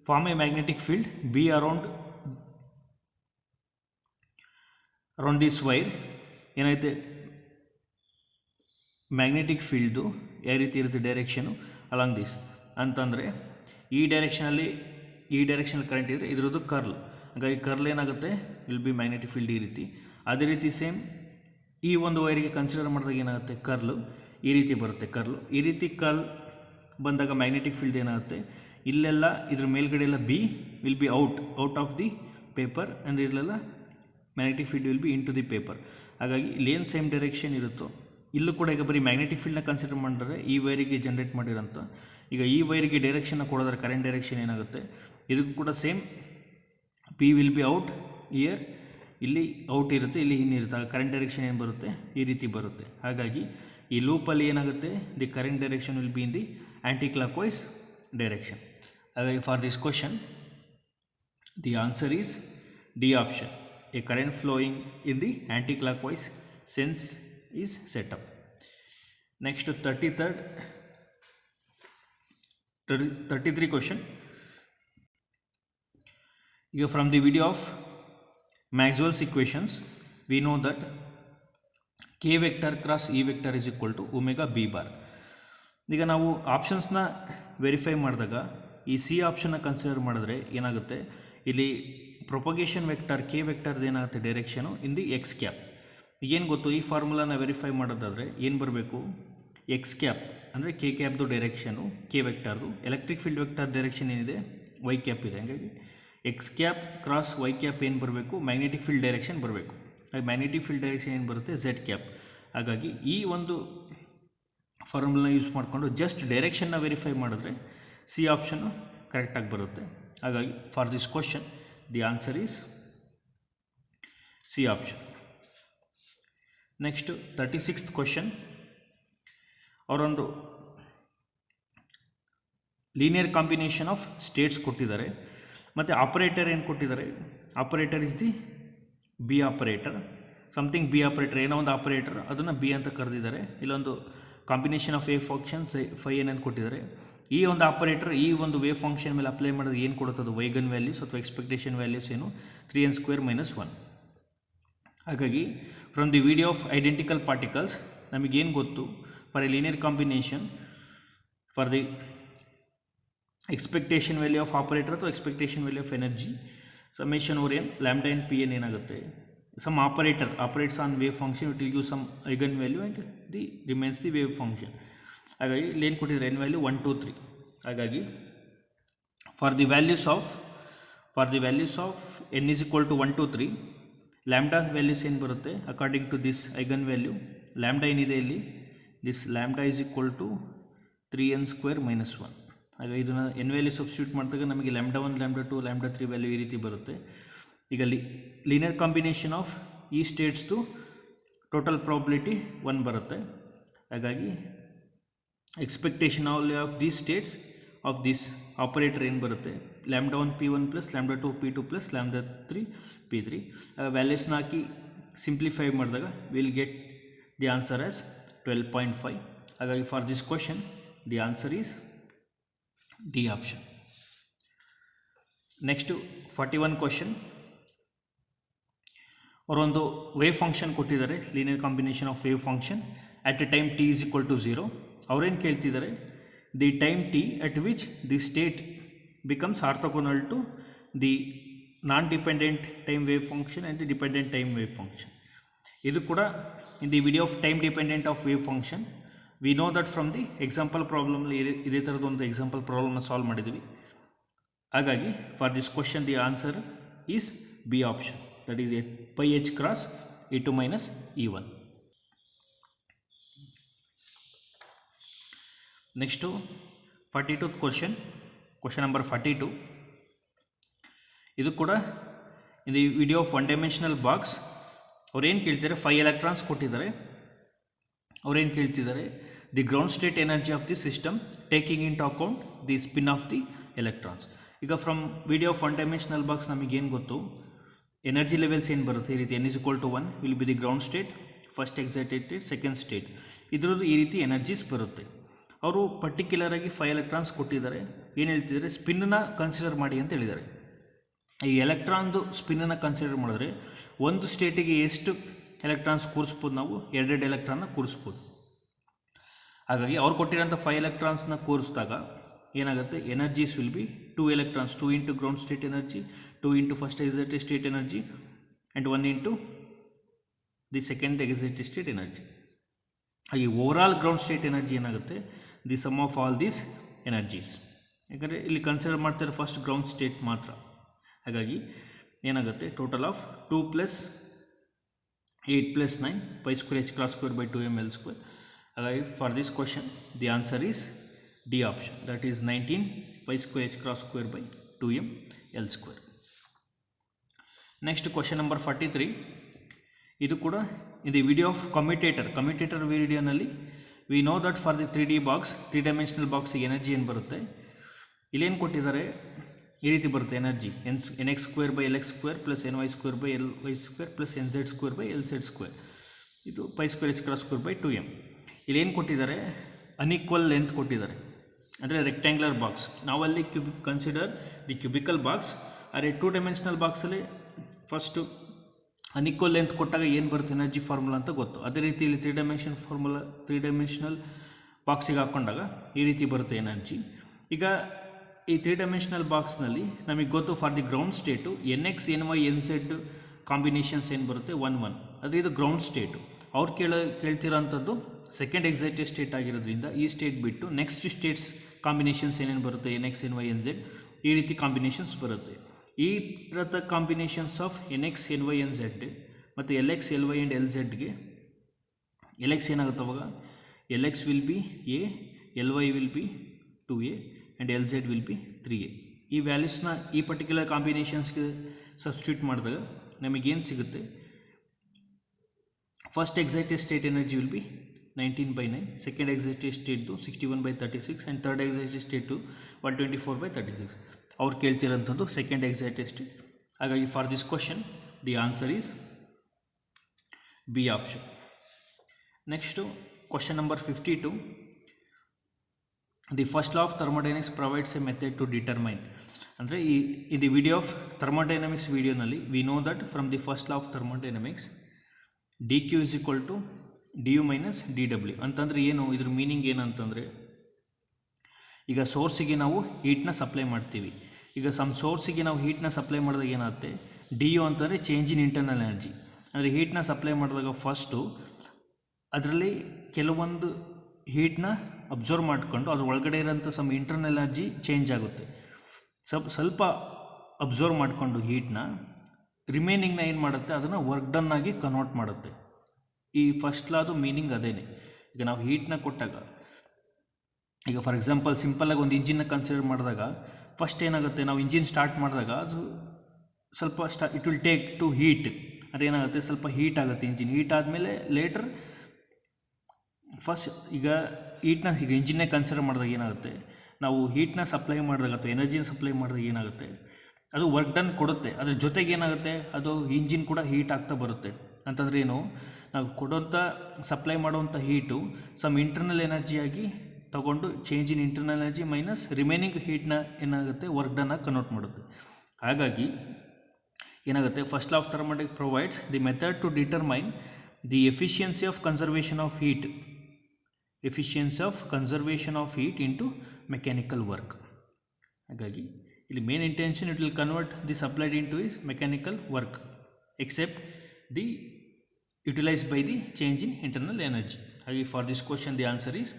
form a magnetic field B around this wire. ಏನೈತೆ ಮ್ಯಾಗ್ನೆಟಿಕ್ ಫೀಲ್ಡು ಯಾವ ರೀತಿ ಇರುತ್ತೆ ಡೈರೆಕ್ಷನು ಅಲಾಂಗ್ ದಿಸ್ ಅಂತಂದರೆ ಈ ಡೈರೆಕ್ಷನಲ್ಲಿ ಕರೆಂಟ್ ಇದ್ದರೆ ಇದ್ರದ್ದು ಕರ್ಲ್. ಹಾಗಾಗಿ ಕರ್ಲ್ ಏನಾಗುತ್ತೆ ವಿಲ್ ಬಿ ಮ್ಯಾಗ್ನೆಟಿಕ್ ಫೀಲ್ಡ್ ಈ ರೀತಿ. ಅದೇ ರೀತಿ ಸೇಮ್ ಈ ಒಂದು ವೈರಿಗೆ ಕನ್ಸಿಡರ್ ಮಾಡಿದಾಗ ಏನಾಗುತ್ತೆ ಕರ್ಲು ಈ ರೀತಿ ಬರುತ್ತೆ. ಈ ರೀತಿ ಕರ್ಲ್ ಬಂದಾಗ ಮ್ಯಾಗ್ನೆಟಿಕ್ ಫೀಲ್ಡ್ ಏನಾಗುತ್ತೆ ಇಲ್ಲೆಲ್ಲ ಇದ್ರ ಮೇಲ್ಗಡೆ ಎಲ್ಲ B will be out of the paper, ಅಂದರೆ ಇಲ್ಲೆಲ್ಲ magnetic field will be into the paper. ಹಾಗಾಗಿ ಇಲ್ಲೇನು ಸೇಮ್ ಡೈರೆಕ್ಷನ್ ಇರುತ್ತೋ ಇಲ್ಲೂ ಕೂಡ ಈಗ ಬರೀ ಮ್ಯಾಗ್ನೆಟಿಕ್ ಫೀಲ್ಡ್ನ ಕನ್ಸಿಡರ್ ಮಾಡಿದ್ರೆ ಈ ವೈರಿಗೆ ಜನ್ರೇಟ್ ಮಾಡಿರೋಂಥ ಈಗ ಈ ವೈರಿಗೆ ಡೈರೆಕ್ಷನ್ನ ಕೊಡೋದ್ರೆ ಕರೆಂಟ್ ಡೈರೆಕ್ಷನ್ ಏನಾಗುತ್ತೆ ಇದಕ್ಕೂ ಕೂಡ same P will be out year, ಇಲ್ಲಿ ಔಟ್ ಇರುತ್ತೆ ಇಲ್ಲಿ ಇರುತ್ತೆ. ಕರೆಂಟ್ ಡೈರೆಕ್ಷನ್ ಏನು ಬರುತ್ತೆ ಈ ರೀತಿ ಬರುತ್ತೆ. ಹಾಗಾಗಿ ಈ ಲೂಪಲ್ಲಿ ಏನಾಗುತ್ತೆ the current direction will be in the anticlockwise direction. ಹಾಗಾಗಿ for this question the answer is D option, a current flowing in the anticlockwise sense is set up. Next 33 question. Here from the video of Maxwell's equations, we know that k vector cross e vector is equal to omega b bar. ಈಗ ನಾವು ಆಪ್ಷನ್ಸ್ನ ವೆರಿಫೈ ಮಾಡಿದಾಗ ಈ ಸಿ ಆಪ್ಷನ್ನ ಕನ್ಸಿಡರ್ ಮಾಡಿದ್ರೆ ಏನಾಗುತ್ತೆ, ಇಲ್ಲಿ ಪ್ರೊಪಗೇಷನ್ ವೆಕ್ಟರ್ ಕೆ ವೆಕ್ಟರ್ದು ಏನಾಗುತ್ತೆ direction in the x cap. ಏನು ಗೊತ್ತು, ಈ ಫಾರ್ಮುಲಾನ ವೆರಿಫೈ ಮಾಡೋದಾದರೆ ಏನು ಬರಬೇಕು, ಎಕ್ಸ್ ಕ್ಯಾಪ್ ಅಂದರೆ ಕೆ ಕ್ಯಾಪ್ದು ಡೈರೆಕ್ಷನು ಕೆ ವೆಕ್ಟರ್ದು, ಎಲೆಕ್ಟ್ರಿಕ್ ಫೀಲ್ಡ್ ವೆಕ್ಟರ್ ಡೈರೆಕ್ಷನ್ ಏನಿದೆ ವೈ ಕ್ಯಾಪ್ ಇದೆ. ಹಾಗಾಗಿ x cap cross y cap ಏನು ಬರಬೇಕು, ಮ್ಯಾಗ್ನೆಟಿಕ್ ಫೀಲ್ಡ್ ಡೈರೆಕ್ಷನ್ ಬರಬೇಕು. ಹಾಗೆ ಮ್ಯಾಗ್ನೆಟಿಕ್ ಫೀಲ್ಡ್ ಡೈರೆಕ್ಷನ್ ಏನು ಬರುತ್ತೆ, ಝೆಡ್ ಕ್ಯಾಪ್. ಹಾಗಾಗಿ ಈ ಒಂದು ಫಾರ್ಮುಲಾ ಯೂಸ್ ಮಾಡಿಕೊಂಡು ಜಸ್ಟ್ ಡೈರೆಕ್ಷನ್ನ ವೆರಿಫೈ ಮಾಡಿದ್ರೆ ಸಿ ಆಪ್ಷನ್ನು ಕರೆಕ್ಟಾಗಿ ಬರುತ್ತೆ. ಹಾಗಾಗಿ for this question the answer is C option. Next 36th question. ಅವರೊಂದು ಲೀನಿಯರ್ ಕಾಂಬಿನೇಷನ್ ಆಫ್ ಸ್ಟೇಟ್ಸ್ ಕೊಟ್ಟಿದ್ದಾರೆ ಮತ್ತು ಆಪರೇಟರ್ ಏನು ಕೊಟ್ಟಿದ್ದಾರೆ, operator is the B operator, something B operator, ಏನೋ ಒಂದು ಆಪರೇಟರ್ ಅದನ್ನು ಬಿ ಅಂತ ಕರೆದಿದ್ದಾರೆ. ಇಲ್ಲೊಂದು combination of wave functions phi N ಅಂತ ಕೊಟ್ಟಿದ್ದಾರೆ. ಈ ಒಂದು ಆಪರೇಟರ್ ಈ ಒಂದು ವೇವ್ ಫಂಕ್ಷನ್ ಮೇಲೆ ಅಪ್ಲೈ ಮಾಡಿದ್ರೆ ಏನು ಕೊಡುತ್ತದೆ, ವೈಗನ್ ವ್ಯಾಲ್ಯೂಸ್ ಅಥವಾ ಎಕ್ಸ್ಪೆಕ್ಟೇಷನ್ ವ್ಯಾಲ್ಯೂಸ್ ಏನು 3n² - 1. ಹಾಗಾಗಿ from the video of identical particles ನಮಗೇನು ಗೊತ್ತು, for a linear combination for the expectation value of operator ಅಥವಾ expectation value of energy summation over n lambda n p n ಏನಾಗುತ್ತೆ, some operator operates on wave function, it will give some eigen value and the remains the wave function. ಹಾಗಾಗಿ ಇಲ್ಲಿ ಏನು ಕೊಟ್ಟಿದ್ದಾರೆ, n ವ್ಯಾಲ್ಯೂ 1 2 3. ಹಾಗಾಗಿ for the values of n is equal to 1 2 3, lambda values ಏನು ಬರುತ್ತೆ according to this eigenvalue, lambda ಏನಿದೆ ಇಲ್ಲಿ this lambda is equal to 3n² - 1. ಹಾಗಾಗಿ ಇದನ್ನು n ವ್ಯಾಲ್ಯೂ ಸಬ್ಸ್ಟಿಟ್ಯೂಟ್ ಮಾಡಿದಾಗ ನಮಗೆ ಲ್ಯಾಂಬ್ಡಾ 1 ಲ್ಯಾಂಬ್ಡಾ 2 ಲ್ಯಾಂಬ್ಡಾ 3 ವ್ಯಾಲ್ಯೂ ಈ ರೀತಿ ಬರುತ್ತೆ. ಈಗ ಲೀನಿಯರ್ ಕಾಂಬಿನೇಷನ್ ಆಫ್ ಈ ಸ್ಟೇಟ್ಸ್ದು ಟೋಟಲ್ ಪ್ರಾಬಿಲಿಟಿ 1 ಬರುತ್ತೆ. ಹಾಗಾಗಿ expectation of these States of this operator ಏನು ಬರುತ್ತೆ, lambda 1 p1 plus lambda 2 p2 plus lambda 3 p3. ವ್ಯಾಲ್ಯೂಸ್ನ ಹಾಕಿ ಸಿಂಪ್ಲಿಫೈ ಮಾಡಿದಾಗ will get the answer as 12.5. ಹಾಗಾಗಿ for this question the answer is D option. Next 41 question. ಅವರೊಂದು ವೇವ್ ಫಂಕ್ಷನ್ ಕೊಟ್ಟಿದ್ದಾರೆ, linear combination of wave function at A time t is equal to 0. ಅವರೇನು ಕೇಳ್ತಿದ್ದಾರೆ, the time t at which the state becomes orthogonal to the non dependent time wave function and the dependent time wave function. ಇದು ಕೂಡ in the video of time dependent of wave function we know that from the example ಪ್ರಾಬ್ಲಮ್ಲಿ ಇದೇ ಥರದೊಂದು ಎಕ್ಸಾಂಪಲ್ ಪ್ರಾಬ್ಲಮ್ನ ಸಾಲ್ವ್ ಮಾಡಿದ್ವಿ. ಹಾಗಾಗಿ for this question the answer is B option, that is pi h cross e2 minus e1. Next to 42th question number 42. ಇದು ಕೂಡ in the video of one dimensional box ಅವ್ರು ಏನು ಕೇಳ್ತಿದ್ದಾರೆ, 5 electrons ಕೊಟ್ಟಿದ್ದಾರೆ. ಅವ್ರು ಏನು ಕೇಳ್ತಿದ್ದಾರೆ, the ground state energy of the system taking into account the spin of the electrons. ಈಗ from video of one dimensional box ನಮಗೇನು ಗೊತ್ತು, ಎನರ್ಜಿ ಲೆವೆಲ್ಸ್ ಏನು ಬರುತ್ತೆ ಈ ರೀತಿ, n is equal to 1 will be the ground state, first excited state, second state, ಇದರದ್ದು ಈ ರೀತಿ ಎನರ್ಜೀಸ್ ಬರುತ್ತೆ. ಅವರು ಪರ್ಟಿಕ್ಯುಲರಾಗಿ 5 ಎಲೆಕ್ಟ್ರಾನ್ಸ್ ಕೊಟ್ಟಿದ್ದಾರೆ. ಏನು ಹೇಳ್ತಿದ್ದಾರೆ, ಸ್ಪಿನ್ನನ್ನು ಕನ್ಸಿಡರ್ ಮಾಡಿ ಅಂತ ಹೇಳಿದ್ದಾರೆ. ಈ ಎಲೆಕ್ಟ್ರಾನ್ದು ಸ್ಪಿನ್ನನ್ನು ಕನ್ಸಿಡರ್ ಮಾಡಿದ್ರೆ ಒಂದು ಸ್ಟೇಟಿಗೆ ಎಷ್ಟು ಎಲೆಕ್ಟ್ರಾನ್ಸ್ ಕೂರಿಸ್ಬೋದು, ನಾವು 2 ಎಲೆಕ್ಟ್ರಾನ್ನ ಕೂರಿಸ್ಬೋದು. ಹಾಗಾಗಿ ಅವ್ರು ಕೊಟ್ಟಿರೋಂಥ 5 ಎಲೆಕ್ಟ್ರಾನ್ಸ್ನ ಕೂರಿಸಿದಾಗ ಏನಾಗುತ್ತೆ, energies will be 2 electrons, 2 into ground state energy, 2 into first excited state energy and 1 into the second excited state energy. ಈ ಓವರಾಲ್ ಗ್ರೌಂಡ್ ಸ್ಟೇಟ್ ಎನರ್ಜಿ ಏನಾಗುತ್ತೆ, the sum of all these energies. ಯಾಕಂದರೆ ಇಲ್ಲಿ ಕನ್ಸಿಡರ್ ಮಾಡ್ತಾರೆ ಫಸ್ಟ್ ಗ್ರೌಂಡ್ ಸ್ಟೇಟ್ ಮಾತ್ರ. ಹಾಗಾಗಿ ಏನಾಗುತ್ತೆ, total of 2 + 8 + 9 π² h cross square by 2m l square. ಹಾಗಾಗಿ for this question the answer is D option, that is 19 π² h cross square by 2m l square. Next question number 43. ಇದು ಕೂಡ in the video of commutator ವಿಡಿಯೋನಲ್ಲಿ we know that for the 3D box, 3 dimensional ಬಾಕ್ಸಿಗೆ ಎನರ್ಜಿ ಏನು ಬರುತ್ತೆ, ಇಲ್ಲೇನು ಕೊಟ್ಟಿದ್ದಾರೆ, ಈ ರೀತಿ ಬರುತ್ತೆ energy nx² by lx² + ny² by ly² + nz² by lz². ಇದು pi square h cross square by 2m. ಇಲ್ಲಿ ಏನು ಕೊಟ್ಟಿದ್ದಾರೆ, ಅನ್ಈಕ್ವಲ್ ಲೆಂತ್ ಕೊಟ್ಟಿದ್ದಾರೆ, ಅಂದರೆ ರೆಕ್ಟ್ಯಾಂಗ್ಯುಲರ್ ಬಾಕ್ಸ್. ನಾವಲ್ಲಿ ಕನ್ಸಿಡರ್ ದಿ ಕ್ಯೂಬಿಕಲ್ ಬಾಕ್ಸ್. ಆದರೆ 2 ಡೈಮೆನ್ಷನಲ್ ಬಾಕ್ಸಲ್ಲಿ ಫಸ್ಟು ಅನ್ಈಕ್ವಲ್ ಲೆಂತ್ ಕೊಟ್ಟಾಗ ಏನು ಬರುತ್ತೆ ಎನರ್ಜಿ ಫಾರ್ಮುಲಾ ಅಂತ ಗೊತ್ತು. ಅದೇ ರೀತಿ ಇಲ್ಲಿ 3 ಡೈಮೆನ್ಷನಲ್ ಬಾಕ್ಸಿಗೆ ಹಾಕ್ಕೊಂಡಾಗ ಈ ರೀತಿ ಬರುತ್ತೆ ಎನರ್ಜಿ. ಈಗ ಈ 3 ಡೈಮೆನ್ಷನಲ್ ಬಾಕ್ಸ್ನಲ್ಲಿ ನಮಗೆ ಗೊತ್ತು for the ground state NX NY NZ combinations ಏನು ಬರುತ್ತೆ 1 1. ಆದರೆ ಇದು ಗ್ರೌಂಡ್ ಸ್ಟೇಟು. ಅವ್ರು ಕೇಳ್ತಿರೋಂಥದ್ದು ಸೆಕೆಂಡ್ ಎಕ್ಸೈಟೆಡ್ ಸ್ಟೇಟ್ ಆಗಿರೋದ್ರಿಂದ ಈ ಸ್ಟೇಟ್ ಬಿಟ್ಟು ನೆಕ್ಸ್ಟ್ ಸ್ಟೇಟ್ಸ್ ಕಾಂಬಿನೇಷನ್ಸ್ ಏನೇನು ಬರುತ್ತೆ NX NY NZ ಈ ರೀತಿ ಕಾಂಬಿನೇಷನ್ಸ್ ಬರುತ್ತೆ. ಈ ಥರದ combinations of NX NY NZ ಮತ್ತು LX LY ಆ್ಯಂಡ್ LZಗೆ LX ಏನಾಗುತ್ತೆ ಅವಾಗ LX will be A, LY will be 2A and LZ will be 3A. ಈ ವ್ಯಾಲ್ಯೂಸ್ನ ಈ ಪರ್ಟಿಕ್ಯುಲರ್ ಕಾಂಬಿನೇಷನ್ಸ್ಗೆ ಸಬ್ಸ್ಟಿಟ್ಯೂಟ್ ಮಾಡಿದಾಗ ನಮಗೇನು ಸಿಗುತ್ತೆ, first excited state energy will be 19/9, second excited ಸ್ಟೇಟ್ದು 61/36 ಆ್ಯಂಡ್ ಥರ್ಡ್ ಎಕ್ಸೈಟೆಡ್ ಸ್ಟೇಟು 124/36. ಅವ್ರು ಕೇಳ್ತಿರೋಂಥದ್ದು ಸೆಕೆಂಡ್ ಎಕ್ಸೈಟೆಡ್ ಸ್ಟೇಟ್. ಹಾಗಾಗಿ for this question the answer is B option. Next question number 52. The first law of thermodynamics provides a method to determine. ಅಂದರೆ ಈ ದಿ ವಿಡಿಯೋ ಆಫ್ ಥರ್ಮೋಡೈನಮಿಕ್ಸ್ ವಿಡಿಯೋನಲ್ಲಿ we know that from the first law of thermodynamics dq is equal to du minus dw ಅಂತಂದರೆ ಏನು, ಇದ್ರ ಮೀನಿಂಗ್ ಏನಂತಂದರೆ, ಈಗ ಸೋರ್ಸಿಗೆ ನಾವು ಹೀಟ್ನ ಸಪ್ಲೈ ಮಾಡ್ತೀವಿ. ಈಗ ಸೋರ್ಸಿಗೆ ನಾವು ಹೀಟ್ನ ಸಪ್ಲೈ ಮಾಡಿದಾಗ ಏನಾಗುತ್ತೆ, ಡು ಅಂತಂದರೆ ಚೇಂಜ್ ಇನ್ ಇಂಟರ್ನಲ್ ಎನರ್ಜಿ. ಅಂದರೆ ಹೀಟ್ನ ಸಪ್ಲೈ ಮಾಡಿದಾಗ ಫಸ್ಟು ಅದರಲ್ಲಿ ಕೆಲವೊಂದು ಹೀಟ್ನ ಅಬ್ಸರ್ವ್ ಮಾಡಿಕೊಂಡು ಅದ್ರ ಒಳಗಡೆ ಇರೋಂಥ ಸಮ್ ಇಂಟರ್ನಲ್ ಎನರ್ಜಿ ಚೇಂಜ್ ಆಗುತ್ತೆ. ಸ್ವಲ್ಪ ಅಬ್ಸರ್ವ್ ಮಾಡಿಕೊಂಡು ಹೀಟ್ನ ರಿಮೈನಿಂಗ್ನ ಏನು ಮಾಡುತ್ತೆ, ಅದನ್ನು ವರ್ಕ್ ಡನ್ ಆಗಿ ಕನ್ವರ್ಟ್ ಮಾಡುತ್ತೆ. ಈ ಫಸ್ಟ್ ಲಾದು ಮೀನಿಂಗ್ ಅದೇನೆ. ಈಗ ನಾವು ಹೀಟ್ನ ಕೊಟ್ಟಾಗ, ಈಗ ಫಾರ್ ಎಕ್ಸಾಂಪಲ್ ಸಿಂಪಲ್ಲಾಗಿ ಒಂದು ಇಂಜಿನ್ನ ಕನ್ಸಿಡರ್ ಮಾಡಿದಾಗ ಫಸ್ಟ್ ಏನಾಗುತ್ತೆ, ನಾವು ಇಂಜಿನ್ ಸ್ಟಾರ್ಟ್ ಮಾಡಿದಾಗ ಅದು ಸ್ವಲ್ಪ it will take to heat. ಅದೇನಾಗುತ್ತೆ, ಸ್ವಲ್ಪ ಹೀಟ್ ಆಗುತ್ತೆ ಇಂಜಿನ್. ಹೀಟ್ ಆದಮೇಲೆ ಲೇಟರ್ ಫಸ್ಟ್ ಈಗ ಇಂಜಿನ್ನೇ ಕನ್ಸಿಡರ್ ಮಾಡಿದಾಗ ಏನಾಗುತ್ತೆ, ನಾವು ಹೀಟ್ನ ಸಪ್ಲೈ ಮಾಡಿದಾಗ ಅಥವಾ ಎನರ್ಜಿನ ಸಪ್ಲೈ ಮಾಡಿದಾಗ ಏನಾಗುತ್ತೆ, ಅದು ವರ್ಕ್ ಡನ್ ಕೊಡುತ್ತೆ. ಅದ್ರ ಜೊತೆಗೆ ಏನಾಗುತ್ತೆ, ಅದು ಇಂಜಿನ್ ಕೂಡ ಹೀಟ್ ಆಗ್ತಾ ಬರುತ್ತೆ. ಅಂತಂದರೆ ಏನು, ನಾವು ಕೊಡೋಂಥ ಸಪ್ಲೈ ಮಾಡುವಂಥ ಹೀಟು ಸಮ್ ಇಂಟರ್ನಲ್ ಎನರ್ಜಿಯಾಗಿ ತಗೊಂಡು change in internal energy minus remaining ಹೀಟ್ನ ಏನಾಗುತ್ತೆ ವರ್ಕ್ ಡನ್ ಆಗಿ ಕನ್ವರ್ಟ್ ಮಾಡುತ್ತೆ. ಹಾಗಾಗಿ ಏನಾಗುತ್ತೆ, first law of thermodynamics provides the method to determine the efficiency of conservation of heat into mechanical work. ಹಾಗಾಗಿ ಇಲ್ಲಿ main intention it will convert the supplied into is mechanical work except the utilise by the change in internal energy. ಹಾಗೆ for this question the answer is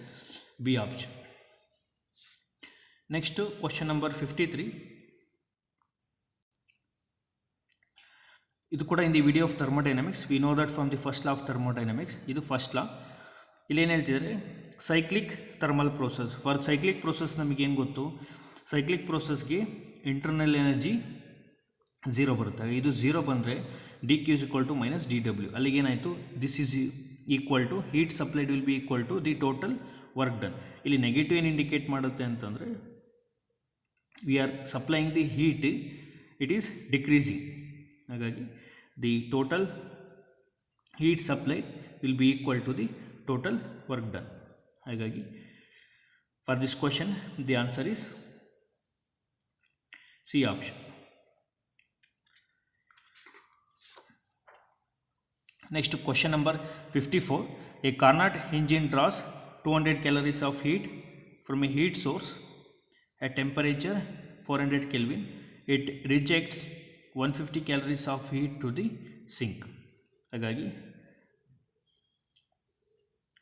B option. Next question number 53. ಇದು ಕೂಡ in the video of thermodynamics V know that from the first law of thermodynamics. ಇದು ಫಸ್ಟ್ ಲಾ. ಇಲ್ಲಿ ಏನು ಹೇಳ್ತಿದ್ದಾರೆ, cyclic thermal process. For cyclic process ನಮಗೇನು ಗೊತ್ತು, ಸೈಕ್ಲಿಕ್ ಪ್ರೋಸೆಸ್ಗೆ ಇಂಟರ್ನಲ್ ಎನರ್ಜಿ 0 ಬರುತ್ತೆ. ಇದು 0 ಬಂದರೆ dq is equal to minus dw. ಅಲ್ಲಿಗೇನಾಯಿತು, this is equal to heat supplied will be equal to the total work done. ಇಲ್ಲಿ ನೆಗೆಟಿವ್ ಏನು ಇಂಡಿಕೇಟ್ ಮಾಡುತ್ತೆ ಅಂತಂದರೆ we are supplying the heat, it is decreasing. ಹಾಗಾಗಿ the total heat supply will be equal to the total work done. ಹಾಗಾಗಿ for this question the answer is C option. Next question number 54. A Carnot engine draws 200 calories of heat from a heat source at temperature 400 Kelvin. It rejects 150 calories of heat to the sink. Hagagi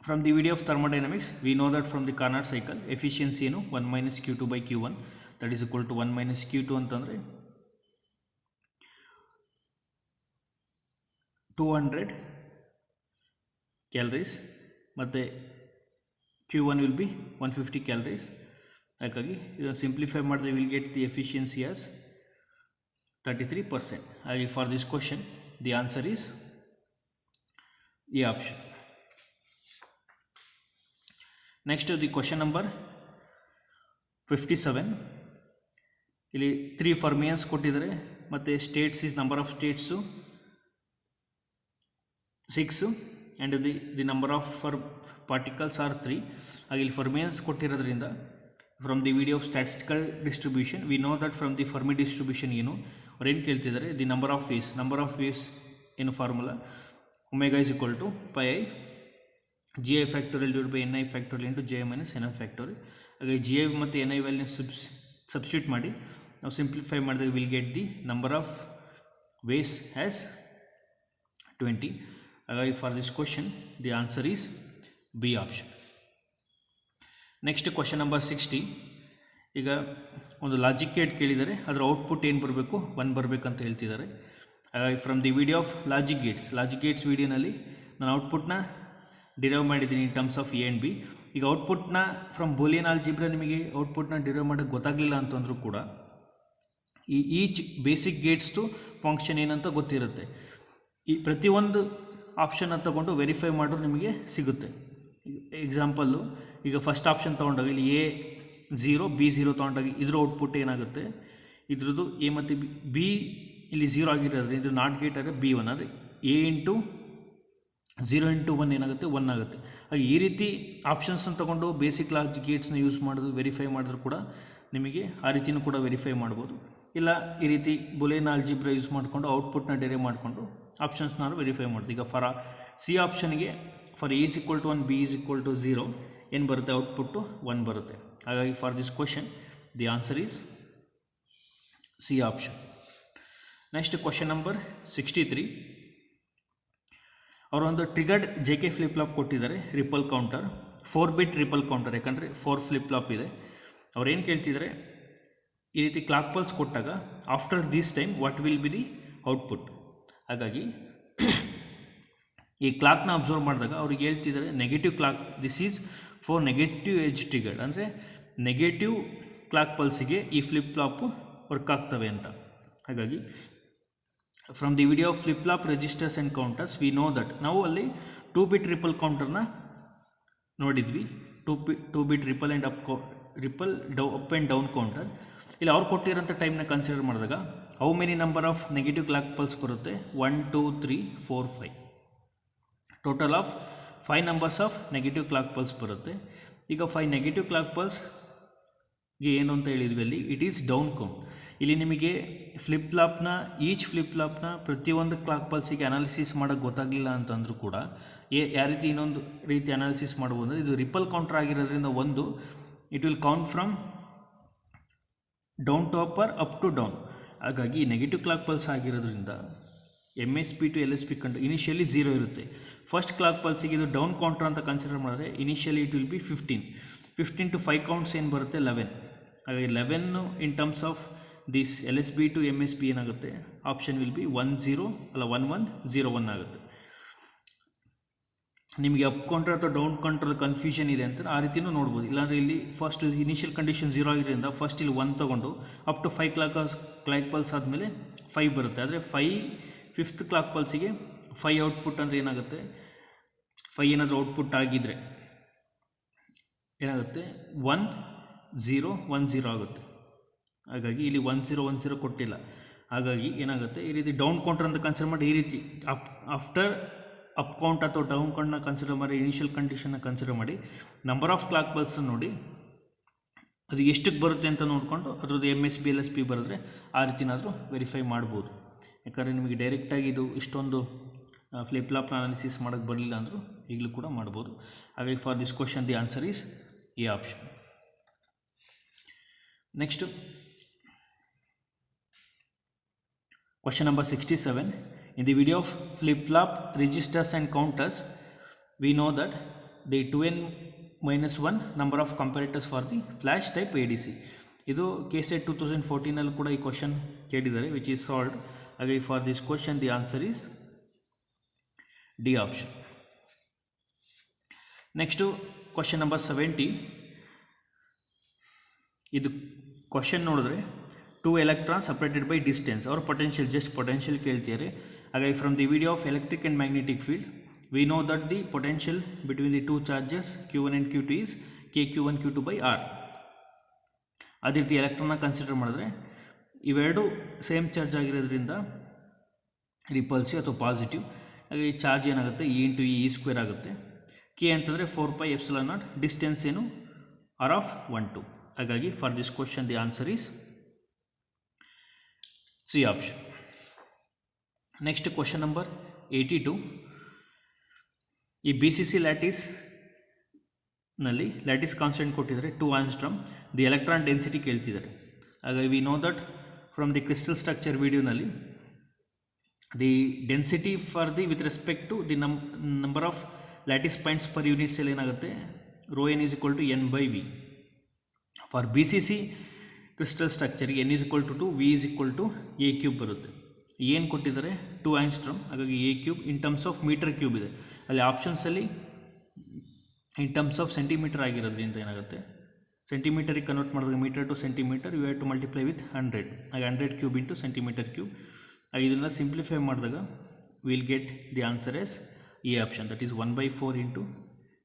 from the video of thermodynamics we know that from the Carnot cycle efficiency ಏನು 1 minus Q2 by Q1 that is equal to 1 minus Q2 ಅಂತಂದರೆ 200 ಕ್ಯಾಲರೀಸ್ ಮತ್ತು Q1 ವಿಲ್ ಬಿ 150 ಕ್ಯಾಲರೀಸ್. ಹಾಗಾಗಿ ಇದನ್ನು ಸಿಂಪ್ಲಿಫೈ ಮಾಡಿದ್ರೆ will get the efficiency as 33%. ಹಾಗೆ for this question the answer is A option. Next the question number 57. ಇಲ್ಲಿ 3 ಫರ್ಮಿಯನ್ಸ್ ಕೊಟ್ಟಿದ್ದಾರೆ ಮತ್ತು states is number of states 6 and the number of particles are 3. ಹಾಗೆ ಇಲ್ಲಿ ಫರ್ಮಿಯನ್ಸ್ ಕೊಟ್ಟಿರೋದ್ರಿಂದ from the video of statistical distribution we know that from the Fermi distribution ಏನು ಅವ್ರು ಏನು ಕೇಳ್ತಿದ್ದಾರೆ, ದಿ ನಂಬರ್ ಆಫ್ ವೇವ್ಸ್ ಏನು formula omega is equal to pi I G I factorial divide by N I factorial into J I minus N I factorial. ಹಾಗೆ ಜಿ ಐ ಮತ್ತು ಎನ್ ಐ ವ್ಯಾಲ್ಯೂನ ಸಬ್ಸ್ಟಿಟ್ಯೂಟ್ ಮಾಡಿ ನಾವು ಸಿಂಪ್ಲಿಫೈ ಮಾಡಿದಾಗ will get the number of waves as 20. ಹಾಗಾಗಿ for this question the answer is B option. Next question number 60. ಈಗ ಒಂದು ಲಾಜಿಕ್ ಗೇಟ್ ಕೇಳಿದರೆ ಅದರ ಔಟ್ಪುಟ್ ಏನು ಬರಬೇಕು, 1 ಬರಬೇಕಂತ ಹೇಳ್ತಿದ್ದಾರೆ. ಹಾಗಾಗಿ from the video of logic Gates ವಿಡಿಯೋನಲ್ಲಿ ನಾನು ಔಟ್ಪುಟ್ನ ಡಿರೈವ್ ಮಾಡಿದ್ದೀನಿ ಇನ್ terms of A and B. ಈಗ ಔಟ್ಪುಟ್ನ ಫ್ರಮ್ ಬೂಲಿಯನ್ ಆಲ್ಜಿಬ್ರಾ ನಿಮಗೆ ಔಟ್ಪುಟ್ನ ಡಿರೈವ್ ಮಾಡೋಕ್ಕೆ ಗೊತ್ತಾಗಲಿಲ್ಲ ಅಂತಂದರೂ ಕೂಡ ಈ ಈಚ್ ಬೇಸಿಕ್ ಗೇಟ್ಸ್ದು ಫಂಕ್ಷನ್ ಏನಂತ ಗೊತ್ತಿರುತ್ತೆ. ಈ ಪ್ರತಿಯೊಂದು ಆಪ್ಷನ್ನ ತಗೊಂಡು ವೆರಿಫೈ ಮಾಡೋದು ನಿಮಗೆ ಸಿಗುತ್ತೆ. ಎಕ್ಸಾಂಪಲ್ಲು, ಈಗ ಫಸ್ಟ್ ಆಪ್ಷನ್ ತೊಗೊಂಡಾಗ ಇಲ್ಲಿ ಎ 0 ಬಿ 0 ತೊಗೊಂಡಾಗ ಇದ್ರ ಔಟ್ಪುಟ್ ಏನಾಗುತ್ತೆ, ಇದ್ರದ್ದು ಎ ಮತ್ತು ಬಿ ಇಲ್ಲಿ 0 ಆಗಿರೋದ್ರೆ ಇದು ನಾಟ್ ಗೇಟ್ ಆದರೆ ಬಿ 1 ಆದರೆ ಎ ಇಂಟು 0 ಇಂಟು 1 ಏನಾಗುತ್ತೆ 1 ಆಗುತ್ತೆ. ಹಾಗೆ ಈ ರೀತಿ ಆಪ್ಷನ್ಸನ್ನು ತೊಗೊಂಡು ಬೇಸಿಕ್ ಲಾಜಿಕ್ ಗೇಟ್ಸ್ನ ಯೂಸ್ ಮಾಡೋದು ವೆರಿಫೈ ಮಾಡಿದ್ರು ಕೂಡ ನಿಮಗೆ ಆ ರೀತಿಯೂ ಕೂಡ ವೆರಿಫೈ ಮಾಡ್ಬೋದು. ಇಲ್ಲ ಈ ರೀತಿ ಬೂಲಿಯನ್ ಆಲ್ಜಿಬ್ರಾ ಯೂಸ್ ಮಾಡಿಕೊಂಡು ಔಟ್ಪುಟ್ನ ಡಿರೈವ್ ಮಾಡಿಕೊಂಡು ಆಪ್ಷನ್ಸ್ನ ವೆರಿಫೈ ಮಾಡೋದು. ಈಗ ಫಾರ್ ಸಿ ಆಪ್ಷನ್ಗೆ for A is equal to 1 B is equal to 0 ಏನು ಬರುತ್ತೆ, ಔಟ್ಪುಟ್ಟು 1 ಬರುತ್ತೆ. ಹಾಗಾಗಿ for this question the answer is C option. Next question number 63. ಅವರೊಂದು triggered J K flip flop ಕೊಟ್ಟಿದ್ದಾರೆ, ripple counter 4 bit ripple counter, ಯಾಕಂದರೆ 4 ಫ್ಲಿಪ್ ಫ್ಲಾಪ್ ಇದೆ. ಅವ್ರು ಏನು ಕೇಳ್ತಿದ್ದಾರೆ, ಈ ರೀತಿ ಕ್ಲಾಕ್ ಪಲ್ಸ್ ಕೊಟ್ಟಾಗ after this time what will be the output. ಹಾಗಾಗಿ ಈ ಕ್ಲಾಕ್ನ ಅಬ್ಸರ್ವ್ ಮಾಡಿದಾಗ ಅವ್ರಿಗೆ ಹೇಳ್ತಿದ್ದಾರೆ negative clock, this is for negative edge triggered, ಅಂದರೆ ನೆಗೆಟಿವ್ ಕ್ಲಾಕ್ ಪಲ್ಸಿಗೆ ಈ ಫ್ಲಿಪ್ ಫ್ಲಾಪು ವರ್ಕ್ ಆಗ್ತವೆ ಅಂತ. ಹಾಗಾಗಿ from the video of flip flop registers and counters we know that, ನಾವು ಅಲ್ಲಿ 2 ಬಿಟ್ ರಿಪಲ್ ಕೌಂಟರ್ನ ನೋಡಿದ್ವಿ, 2 bit ripple and up and down counter. ಇಲ್ಲಿ ಅವ್ರು ಕೊಟ್ಟಿರೋಂಥ ಟೈಮ್ನ ಕನ್ಸಿಡರ್ ಮಾಡಿದಾಗ how many number of negative clock pulse ಬರುತ್ತೆ, 1 2 3 4 5, total of 5 numbers of negative clock pulse ಬರುತ್ತೆ. ಈಗ 5 ನೆಗೆಟಿವ್ ಕ್ಲಾಕ್ ಪಲ್ಸ್ಗೆ ಏನು ಅಂತ ಹೇಳಿದ್ವಿ ಅಲ್ಲಿ, ಇಟ್ ಈಸ್ ಡೌನ್ ಕೌಂಟ್. ಇಲ್ಲಿ ನಿಮಗೆ ಫ್ಲಿಪ್ ಫ್ಲಾಪ್ನ ಈಚ್ ಫ್ಲಿಪ್ ಫ್ಲಾಪ್ನ ಪ್ರತಿಯೊಂದು ಕ್ಲಾಕ್ ಪಲ್ಸಿಗೆ ಅನಾಲಿಸಿಸ್ ಮಾಡೋಕ್ಕೆ ಗೊತ್ತಾಗಲಿಲ್ಲ ಅಂತಂದರೂ ಕೂಡ ಯಾವ ರೀತಿ ಇನ್ನೊಂದು ರೀತಿ ಅನಾಲಿಸಿಸ್ ಮಾಡ್ಬೋದು ಅಂದರೆ, ಇದು ರಿಪಲ್ ಕೌಂಟರ್ ಆಗಿರೋದ್ರಿಂದ ಒಂದು it will count from down to up or up to down. ಹಾಗಾಗಿ ನೆಗೆಟಿವ್ ಕ್ಲಾಕ್ ಪಲ್ಸ್ ಆಗಿರೋದ್ರಿಂದ MSB ಟು LSB ಕಂಡು ಇನಿಷಿಯಲಿ 0 ಇರುತ್ತೆ. ಫಸ್ಟ್ ಕ್ಲಾಕ್ ಪಲ್ಸಿಗೆ ಇದು ಡೌನ್ ಕೌಂಟರ್ ಅಂತ ಕನ್ಸಿಡರ್ ಮಾಡಿದ್ರೆ initially it will be 15 to 5 counts ಏನು ಬರುತ್ತೆ 11. ಹಾಗಾಗಿ 11 in terms of this LSB to MSB ಏನಾಗುತ್ತೆ, ಆಪ್ಷನ್ ವಿಲ್ ಬಿ 11 01 ಆಗುತ್ತೆ. ನಿಮಗೆ ಅಪ್ ಕೌಂಟರ್ ಅಥವಾ ಡೌನ್ ಕೌಂಟರ್ ಕನ್ಫ್ಯೂಷನ್ ಇದೆ ಅಂತ ಆ ರೀತಿಯೂ ನೋಡ್ಬೋದು. ಇಲ್ಲಾಂದರೆ ಇಲ್ಲಿ ಫಸ್ಟ್ ಇನಿಷಿಯಲ್ ಕಂಡೀಷನ್ 0 ಆಗಿರೋದ್ರಿಂದ ಫಸ್ಟ್ ಇಲ್ಲಿ 1 ತೊಗೊಂಡು ಅಪ್ ಟು 5 ಕ್ಲಾಕ್ ಪಲ್ಸ್ ಆದಮೇಲೆ 5 ಬರುತ್ತೆ. ಆದರೆ 5th ಕ್ಲಾಕ್ ಪಲ್ಸಿಗೆ 5 ಔಟ್ಪುಟ್ ಅಂದರೆ ಏನಾಗುತ್ತೆ, 5 ಏನಾದರೂ ಔಟ್ಪುಟ್ ಆಗಿದ್ದರೆ ಏನಾಗುತ್ತೆ 1 0 1 0 ಆಗುತ್ತೆ. ಹಾಗಾಗಿ ಇಲ್ಲಿ 1 0 1 0 ಕೊಟ್ಟಿಲ್ಲ. ಹಾಗಾಗಿ ಏನಾಗುತ್ತೆ, ಈ ರೀತಿ ಡೌನ್ ಕೌಂಟರ್ ಅಂತ ಕನ್ಸಿಡರ್ ಮಾಡಿ ಈ ರೀತಿ ಆಫ್ಟರ್ ಅಪ್ ಕೌಂಟ್ ಅಥವಾ ಡೌನ್ ಕೌಂಟ್ನ ಕನ್ಸಿಡರ್ ಮಾಡಿ ಇನಿಷಿಯಲ್ ಕಂಡೀಷನ್ನ ಕನ್ಸಿಡರ್ ಮಾಡಿ ನಂಬರ್ ಆಫ್ ಕ್ಲಾಕ್ ಪಲ್ಸನ್ನು ನೋಡಿ ಅದು ಎಷ್ಟಕ್ಕೆ ಬರುತ್ತೆ ಅಂತ ನೋಡಿಕೊಂಡು ಅದ್ರದ್ದು MSB LSB ಬರೆದ್ರೆ ಆ ರೀತಿನಾದರೂ ವೆರಿಫೈ ಮಾಡ್ಬೋದು. ಯಾಕಂದರೆ ನಿಮಗೆ ಡೈರೆಕ್ಟಾಗಿ ಇದು ಇಷ್ಟೊಂದು ಫ್ಲಿಪ್ ಫ್ಲಾಪ್ನ ಅನಾಲಿಸಿಸ್ ಮಾಡೋಕ್ಕೆ ಬರಲಿಲ್ಲ ಅಂದರೂ ಈಗಲೂ ಕೂಡ ಮಾಡ್ಬೋದು. ಹಾಗಾಗಿ for this question the answer is A option. Next question number 67. In the video of flip-flop registers and counters, we know that the 2n-1 number of comparators for the flash type ADC. ಇದು KSET 2014 ಕೂಡ ಈ ಕ್ವಶನ್ ಕೇಳಿದ್ದಾರೆ, ವಿಚ್ ಈಸ್ ಸಾಲ್ವ್ಡ್. ಹಾಗಾಗಿ for this question the answer is D option. Next question number 70. ಇದು ಕ್ವಶನ್ ನೋಡಿದ್ರೆ 2 electrons separated by distance or potential, just potential ಕೇಳ್ತಿದ್ದಾರೆ. ಹಾಗಾಗಿ from the video of electric and magnetic field V know that the potential between the 2 charges Q1 and Q2 is KQ1 Q2 by R. ಅದೇ ರೀತಿ ಎಲೆಕ್ಟ್ರಾನ್ನ ಕನ್ಸಿಡರ್ ಮಾಡಿದ್ರೆ ಇವೆರಡು ಸೇಮ್ ಚಾರ್ಜ್ ಆಗಿರೋದ್ರಿಂದ ರಿಪಲ್ಸಿವ್ ಅಥವಾ ಪಾಸಿಟಿವ್. ಹಾಗೆ ಚಾರ್ಜ್ ಏನಾಗುತ್ತೆ E ಇಂಟು E ಸ್ಕ್ವೇರ್ ಆಗುತ್ತೆ. ಕೆ ಅಂತಂದರೆ 4πε0, ಡಿಸ್ಟೆನ್ಸ್ ಏನು r of 1 2. ಹಾಗಾಗಿ for this question the answer is C option. Next question number 82. ಈ BCC ಲ್ಯಾಟಿಸ್ನಲ್ಲಿ ಲ್ಯಾಟಿಸ್ ಕಾನ್ಸ್ಟೆಂಟ್ ಕೊಟ್ಟಿದ್ದಾರೆ 2 ಆಂಗ್ಸ್ಟ್ರಾಮ್, ದಿ ಎಲೆಕ್ಟ್ರಾನ್ ಡೆನ್ಸಿಟಿ ಕೇಳ್ತಿದ್ದಾರೆ. ಹಾಗಾಗಿ we know that from the crystal structure ವಿಡಿಯೋನಲ್ಲಿ the density for the with respect to the number of lattice points per unit cell ಏನಾಗುತ್ತೆ, ρn = n/v. For BCC crystal ಸ್ಟ್ರಕ್ಚರ್ಗೆ n = 2, v = a³ ಬರುತ್ತೆ. ಏನು ಕೊಟ್ಟಿದ್ದಾರೆ 2 ಆಂಗ್ಸ್ಟ್ರಾಮ್, ಹಾಗಾಗಿ a³ in terms of metre cube ಇದೆ. ಅಲ್ಲಿ ಆಪ್ಷನ್ಸಲ್ಲಿ ಇನ್ ಟರ್ಮ್ಸ್ ಆಫ್ ಸೆಂಟಿಮೀಟರ್ ಆಗಿರೋದ್ರಿಂದ ಏನಾಗುತ್ತೆ, ಸೆಂಟಿಮೀಟರಿಗೆ ಕನ್ವರ್ಟ್ ಮಾಡಿದಾಗ metre to centimetre you have to multiply with 100. ಹಾಗೆ 100³ ಇಂಟು ಸೆಂಟಿಮೀಟರ್ ಕ್ಯೂಬ್. ಇದನ್ನು ಸಿಂಪ್ಲಿಫೈ ಮಾಡಿದಾಗ will get the answer as A option, that is 1/4 into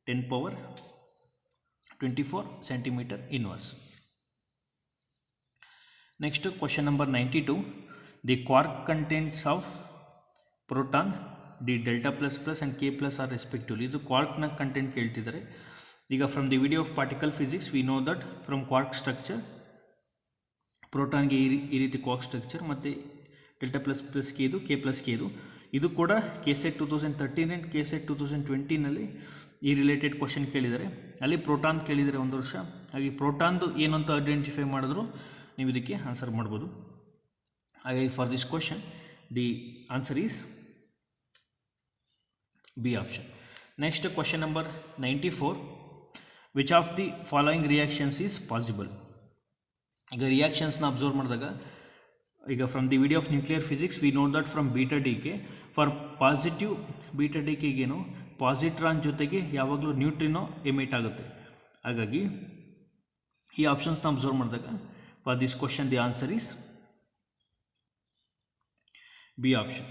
10^24 centimetre inverse. Next question number 92. The quark contents of proton the delta plus plus and K plus are respectively. ಇದು ಕ್ವಾರ್ಕ್ನ ಕಂಟೆಂಟ್ ಕೇಳ್ತಿದ್ದಾರೆ. ಈಗ from the video of particle physics we know that from quark structure ಪ್ರೋಟಾನ್ಗೆ ಈ ರೀತಿ ಕ್ವಾರ್ಕ್ ಸ್ಟ್ರಕ್ಚರ್, ಮತ್ತು ಡೆಲ್ಟಾ ಪ್ಲಸ್ ಪ್ಲಸ್ ಕೆ ಇದು, ಕೆ ಪ್ಲಸ್ ಕೆ ಇದು. ಇದು ಕೂಡ KSET 2013 ಆ್ಯಂಡ್ KSET 2020ನಲ್ಲಿ ಈ ರಿಲೇಟೆಡ್ ಕ್ವಶನ್ ಕೇಳಿದ್ದಾರೆ. ಅಲ್ಲಿ ಪ್ರೋಟಾನ್ ಕೇಳಿದರೆ ಒಂದು ವರ್ಷ. ಹಾಗೆ ಪ್ರೋಟಾನ್ದು ಏನು ಅಂತ ಐಡೆಂಟಿಫೈ ಮಾಡಿದ್ರು ನೀವು ಇದಕ್ಕೆ ಆನ್ಸರ್ ಮಾಡ್ಬೋದು. ಹಾಗಾಗಿ for this question the answer is B option. Next question number 94. Which of the following reactions is possible. ಈಗ ರಿಯಾಕ್ಷನ್ಸ್ನ ಅಬ್ಸರ್ವ್ ಮಾಡಿದಾಗ ಈಗ from the video of nuclear physics we know that from beta decay for positive beta ಡಿಕೆಗೇನು ಪಾಸಿಟ್ರಾನ್ ಜೊತೆಗೆ ಯಾವಾಗಲೂ ನ್ಯೂಟ್ರಿನೋ ಎಮಿಟ್ ಆಗುತ್ತೆ. ಹಾಗಾಗಿ ಈ ಆಪ್ಷನ್ಸ್ನ ಅಬ್ಸರ್ವ್ ಮಾಡಿದಾಗ for this question the answer is B option.